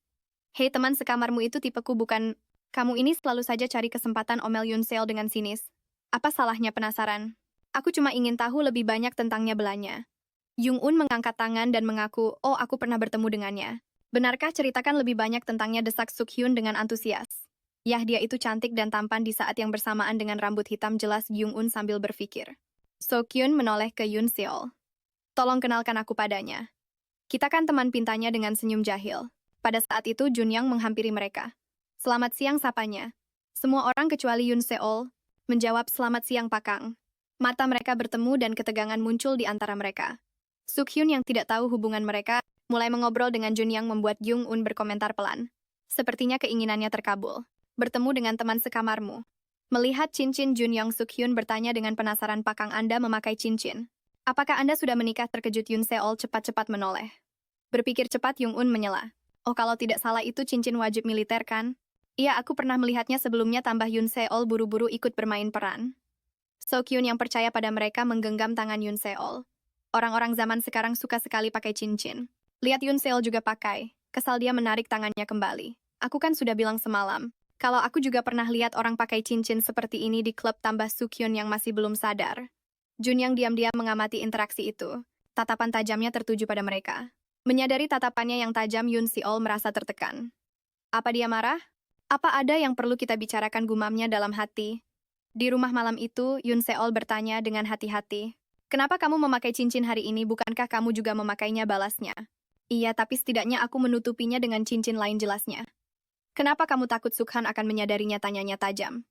"Hei teman sekamarmu itu tipeku bukan? Kamu ini selalu saja cari kesempatan omel Yoon Seol dengan sinis. Apa salahnya penasaran? Aku cuma ingin tahu lebih banyak tentangnya belanya." Jung-un mengangkat tangan dan mengaku, "Oh, aku pernah bertemu dengannya." "Benarkah ceritakan lebih banyak tentangnya?" desak Sukhyun dengan antusias. Yah, dia itu cantik dan tampan di saat yang bersamaan dengan rambut hitam, jelas Jung-un sambil berpikir. Sokyun menoleh ke Yoon Seol. "Tolong kenalkan aku padanya." "Kita kan teman," pintanya dengan senyum jahil. Pada saat itu Junyang menghampiri mereka. "Selamat siang," sapanya. Semua orang kecuali Yoon Seol menjawab, "Selamat siang, Pakang." Mata mereka bertemu dan ketegangan muncul di antara mereka. Sukhyun yang tidak tahu hubungan mereka mulai mengobrol dengan Junyang membuat Jung-un berkomentar pelan. Sepertinya keinginannya terkabul. "Bertemu dengan teman sekamarmu." Melihat cincin Junyang, Sukhyun bertanya dengan penasaran, "Pakang, Anda memakai cincin? Apakah Anda sudah menikah?" Terkejut Yoon Seol cepat-cepat menoleh. Berpikir cepat Jung-un menyela. "Oh, kalau tidak salah itu cincin wajib militer kan?" "Iya, aku pernah melihatnya sebelumnya," tambah Yoon Seol buru-buru ikut bermain peran. Sokyun yang percaya pada mereka menggenggam tangan Yoon Seol. Orang-orang zaman sekarang suka sekali pakai cincin. Lihat Yoon Seol juga pakai. Kesal dia menarik tangannya kembali. "Aku kan sudah bilang semalam. Kalau aku juga pernah lihat orang pakai cincin seperti ini di klub," tambah Sukhyun yang masih belum sadar. Jun yang diam-diam mengamati interaksi itu. Tatapan tajamnya tertuju pada mereka. Menyadari tatapannya yang tajam, Yoon Seol merasa tertekan. Apa dia marah? Apa ada yang perlu kita bicarakan, gumamnya dalam hati. Di rumah malam itu, Yoon Seol bertanya dengan hati-hati. "Kenapa kamu memakai cincin hari ini? Bukankah kamu juga memakainya?" balasnya. "Iya, tapi setidaknya aku menutupinya dengan cincin lain," jelasnya. "Kenapa kamu takut Sukhan akan menyadarinya?" tanyanya tajam.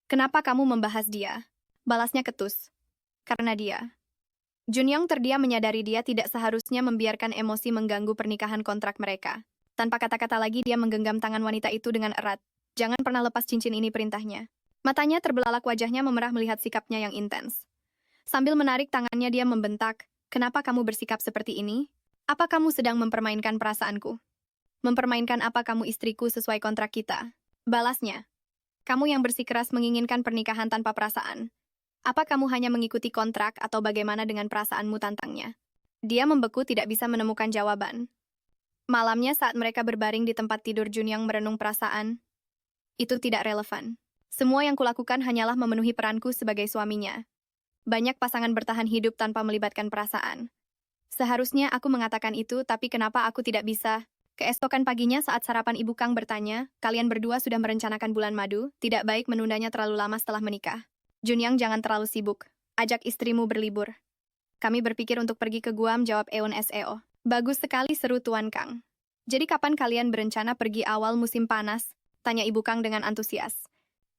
"Kenapa kamu membahas dia?" balasnya ketus. "Karena dia." Junyang terdiam menyadari dia tidak seharusnya membiarkan emosi mengganggu pernikahan kontrak mereka. Tanpa kata-kata lagi dia menggenggam tangan wanita itu dengan erat. "Jangan pernah lepas cincin ini," perintahnya. Matanya terbelalak, wajahnya memerah melihat sikapnya yang intens. Sambil menarik tangannya dia membentak, "Kenapa kamu bersikap seperti ini? Apa kamu sedang mempermainkan perasaanku?" "Mempermainkan apa? Kamu istriku sesuai kontrak kita," balasnya. "Kamu yang bersikeras menginginkan pernikahan tanpa perasaan. Apa kamu hanya mengikuti kontrak atau bagaimana dengan perasaanmu?" tantangnya. Dia membeku, tidak bisa menemukan jawaban. Malamnya saat mereka berbaring di tempat tidur, Junyang merenung, "Perasaan itu tidak relevan. Semua yang kulakukan hanyalah memenuhi peranku sebagai suaminya. Banyak pasangan bertahan hidup tanpa melibatkan perasaan. Seharusnya aku mengatakan itu, tapi kenapa aku tidak bisa?" Keesokan paginya saat sarapan, Ibu Kang bertanya, "Kalian berdua sudah merencanakan bulan madu? Tidak baik menundanya terlalu lama setelah menikah. Junyang, jangan terlalu sibuk. Ajak istrimu berlibur." "Kami berpikir untuk pergi ke Guam," jawab Eun Seo. "Bagus sekali," seru Tuan Kang. "Jadi kapan kalian berencana pergi? Awal musim panas?" tanya Ibu Kang dengan antusias.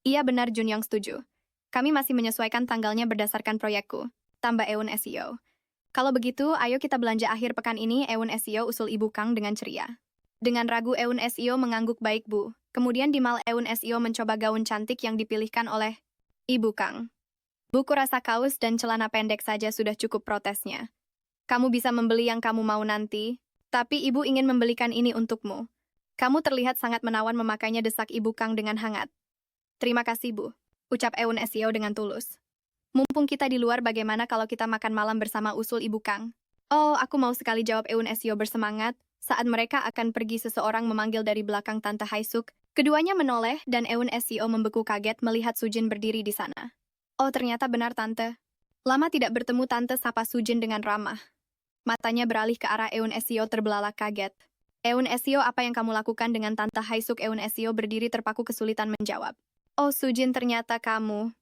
"Iya benar," Junyang setuju. "Kami masih menyesuaikan tanggalnya berdasarkan proyekku," tambah Eun Seo. "Kalau begitu, ayo kita belanja akhir pekan ini," Eun Seo usul Ibu Kang dengan ceria. Dengan ragu Eun Seo mengangguk, "Baik, Bu." Kemudian di mal Eun Seo mencoba gaun cantik yang dipilihkan oleh Ibu Kang. "Buku rasa kaos dan celana pendek saja sudah cukup," protesnya. "Kamu bisa membeli yang kamu mau nanti, tapi Ibu ingin membelikan ini untukmu. Kamu terlihat sangat menawan memakainya," desak Ibu Kang dengan hangat. "Terima kasih, Bu," ucap Eun Seo dengan tulus. "Mumpung kita di luar, bagaimana kalau kita makan malam bersama?" usul Ibu Kang. "Oh, aku mau sekali," jawab Eun Seo bersemangat. Saat mereka akan pergi, seseorang memanggil dari belakang, "Tante Haesuk." Keduanya menoleh dan Eun Seo membeku kaget melihat Sujin berdiri di sana. "Oh, ternyata benar, Tante." "Lama tidak bertemu, Tante," sapa Sujin dengan ramah. Matanya beralih ke arah Eun Seo terbelalak kaget. "Eun Seo, apa yang kamu lakukan dengan Tante Haesuk?" Eun Seo berdiri terpaku, kesulitan menjawab. "Oh, Sujin, ternyata kamu."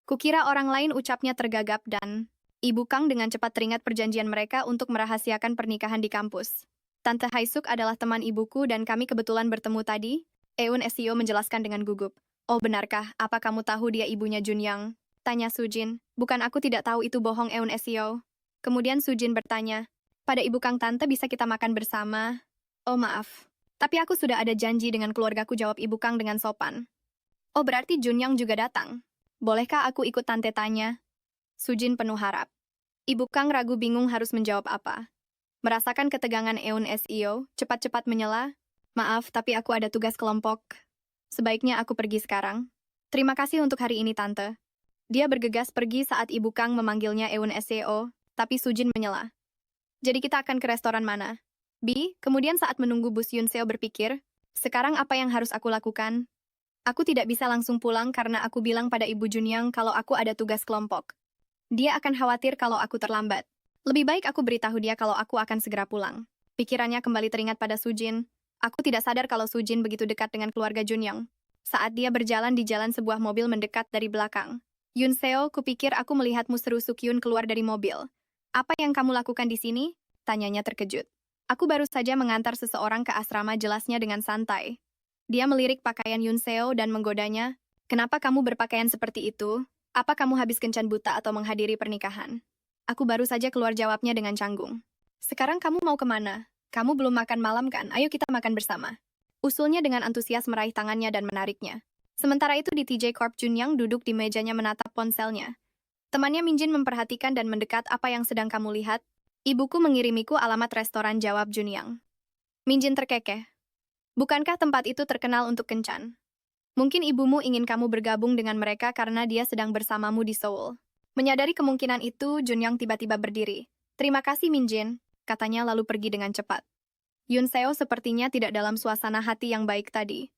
"Kukira orang lain," ucapnya tergagap, dan Ibu Kang dengan cepat teringat perjanjian mereka untuk merahasiakan pernikahan di kampus. "Tante Haesuk adalah teman ibuku dan kami kebetulan bertemu tadi," Eun Seo menjelaskan dengan gugup. "Oh, benarkah? Apa kamu tahu dia ibunya Junyang?" tanya Sujin. "Bukan, aku tidak tahu itu," bohong Eun Seo. Kemudian Sujin bertanya, "Pada Ibu Kang, Tante bisa kita makan bersama?" "Oh, maaf. Tapi aku sudah ada janji dengan keluargaku," jawab Ibu Kang dengan sopan. "Oh, berarti Junyang juga datang? Bolehkah aku ikut?" Tante tanya. Sujin penuh harap. Ibu Kang ragu bingung harus menjawab apa. Merasakan ketegangan Eun Seo, cepat-cepat menyela, "Maaf, tapi aku ada tugas kelompok. Sebaiknya aku pergi sekarang." Terima kasih untuk hari ini, Tante. Dia bergegas pergi saat Ibu Kang memanggilnya Eun Seo, tapi Sujin menyela. Jadi kita akan ke restoran mana? Kemudian saat menunggu bus Yun Seo berpikir, sekarang apa yang harus aku lakukan? Aku tidak bisa langsung pulang karena aku bilang pada Ibu Junyang kalau aku ada tugas kelompok. Dia akan khawatir kalau aku terlambat. Lebih baik aku beritahu dia kalau aku akan segera pulang. Pikirannya kembali teringat pada Sujin. Aku tidak sadar kalau Sujin begitu dekat dengan keluarga Junyang. Saat dia berjalan di jalan, sebuah mobil mendekat dari belakang. Yun Seo, kupikir aku melihatmu, seru Sukyun keluar dari mobil. Apa yang kamu lakukan di sini? Tanyanya terkejut. Aku baru saja mengantar seseorang ke asrama, jelasnya dengan santai. Dia melirik pakaian Yun Seo dan menggodanya. Kenapa kamu berpakaian seperti itu? Apa kamu habis kencan buta atau menghadiri pernikahan? Aku baru saja keluar, jawabnya dengan canggung. Sekarang kamu mau kemana? Kamu belum makan malam kan? Ayo kita makan bersama. Usulnya dengan antusias, meraih tangannya dan menariknya. Sementara itu di TJ Corp, Junyang duduk di mejanya menatap ponselnya. Temannya Minjin memperhatikan dan mendekat. Apa yang sedang kamu lihat? Ibuku mengirimiku alamat restoran, jawab Junyang. Minjin terkekeh. Bukankah tempat itu terkenal untuk kencan? Mungkin ibumu ingin kamu bergabung dengan mereka karena dia sedang bersamamu di Seoul. Menyadari kemungkinan itu, Junyang tiba-tiba berdiri. Terima kasih Minjin, katanya lalu pergi dengan cepat. Yun Seo sepertinya tidak dalam suasana hati yang baik tadi.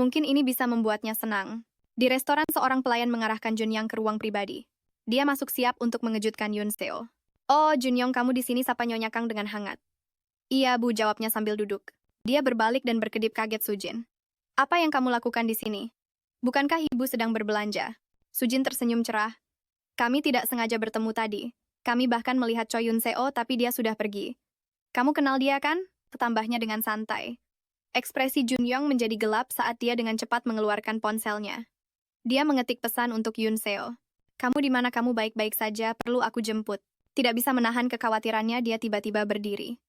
Mungkin ini bisa membuatnya senang. Di restoran, seorang pelayan mengarahkan Junyang ke ruang pribadi. Dia masuk siap untuk mengejutkan Yun Seo. Oh, Junyong, kamu di sini, sapa Nyonya Kang dengan hangat. Iya, Bu, jawabnya sambil duduk. Dia berbalik dan berkedip kaget Sujin. Apa yang kamu lakukan di sini? Bukankah ibu sedang berbelanja? Sujin tersenyum cerah. Kami tidak sengaja bertemu tadi. Kami bahkan melihat Choi Yun Seo, tapi dia sudah pergi. Kamu kenal dia kan? Tambahnya dengan santai. Ekspresi Junyong menjadi gelap saat dia dengan cepat mengeluarkan ponselnya. Dia mengetik pesan untuk Yun Seo. Kamu di mana? Kamu baik-baik saja? Perlu aku jemput? Tidak bisa menahan kekhawatirannya, dia tiba-tiba berdiri.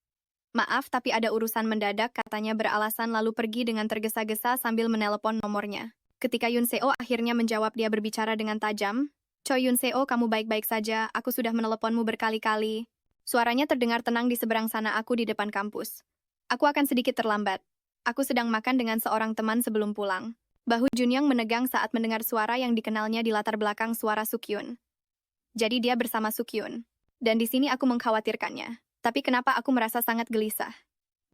Maaf, tapi ada urusan mendadak, katanya beralasan lalu pergi dengan tergesa-gesa sambil menelepon nomornya. Ketika Yun Seo akhirnya menjawab, dia berbicara dengan tajam. Choi Yun Seo, kamu baik-baik saja? Aku sudah meneleponmu berkali-kali. Suaranya terdengar tenang di seberang sana. Aku di depan kampus. Aku akan sedikit terlambat. Aku sedang makan dengan seorang teman sebelum pulang. Bahu Junyang menegang saat mendengar suara yang dikenalnya di latar belakang suara Sukyun. Jadi dia bersama Sukyun. Dan di sini aku mengkhawatirkannya. Tapi kenapa aku merasa sangat gelisah?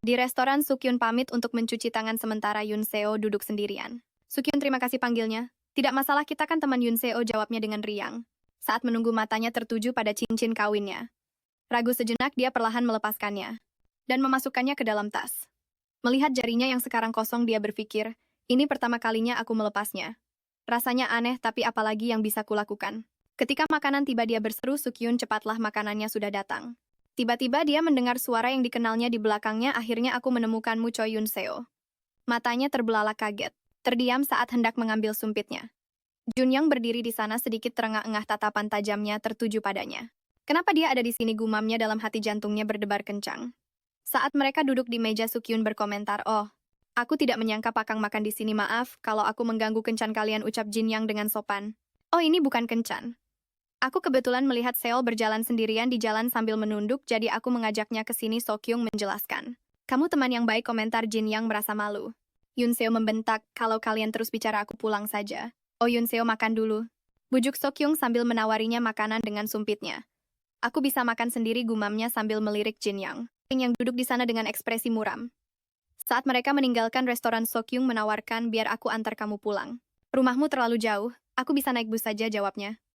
Di restoran, Sukyun pamit untuk mencuci tangan sementara Yun Seo duduk sendirian. Sukyun, terima kasih, panggilnya. Tidak masalah, kita kan teman, Yun Seo, jawabnya dengan riang. Saat menunggu, matanya tertuju pada cincin kawinnya. Ragu sejenak, dia perlahan melepaskannya dan memasukkannya ke dalam tas. Melihat jarinya yang sekarang kosong, dia berpikir, ini pertama kalinya aku melepasnya. Rasanya aneh, tapi apalagi yang bisa kulakukan? Ketika makanan tiba, dia berseru, Sukyun, cepatlah, makanannya sudah datang. Tiba-tiba dia mendengar suara yang dikenalnya di belakangnya. Akhirnya aku menemukanmu, Choi Yun Seo. Matanya terbelalak kaget. Terdiam saat hendak mengambil sumpitnya. Junyang berdiri di sana, sedikit terengah-engah, tatapan tajamnya tertuju padanya. Kenapa dia ada di sini, gumamnya dalam hati, jantungnya berdebar kencang. Saat mereka duduk di meja, Sukyun berkomentar, oh, aku tidak menyangka Pakang makan di sini. Maaf kalau aku mengganggu kencan kalian, ucap Jinyang dengan sopan. Oh, ini bukan kencan. Aku kebetulan melihat Seo berjalan sendirian di jalan sambil menunduk, jadi aku mengajaknya ke sini, Sokyung menjelaskan. Kamu teman yang baik, komentar Jinyang merasa malu. Yun Seo membentak, kalau kalian terus bicara aku pulang saja. Oh, Yun Seo, makan dulu. Bujuk Sokyung sambil menawarinya makanan dengan sumpitnya. Aku bisa makan sendiri, gumamnya sambil melirik Jinyang yang duduk di sana dengan ekspresi muram. Saat mereka meninggalkan restoran, Sokyung menawarkan, biar aku antar kamu pulang. Rumahmu terlalu jauh, aku bisa naik bus saja, jawabnya.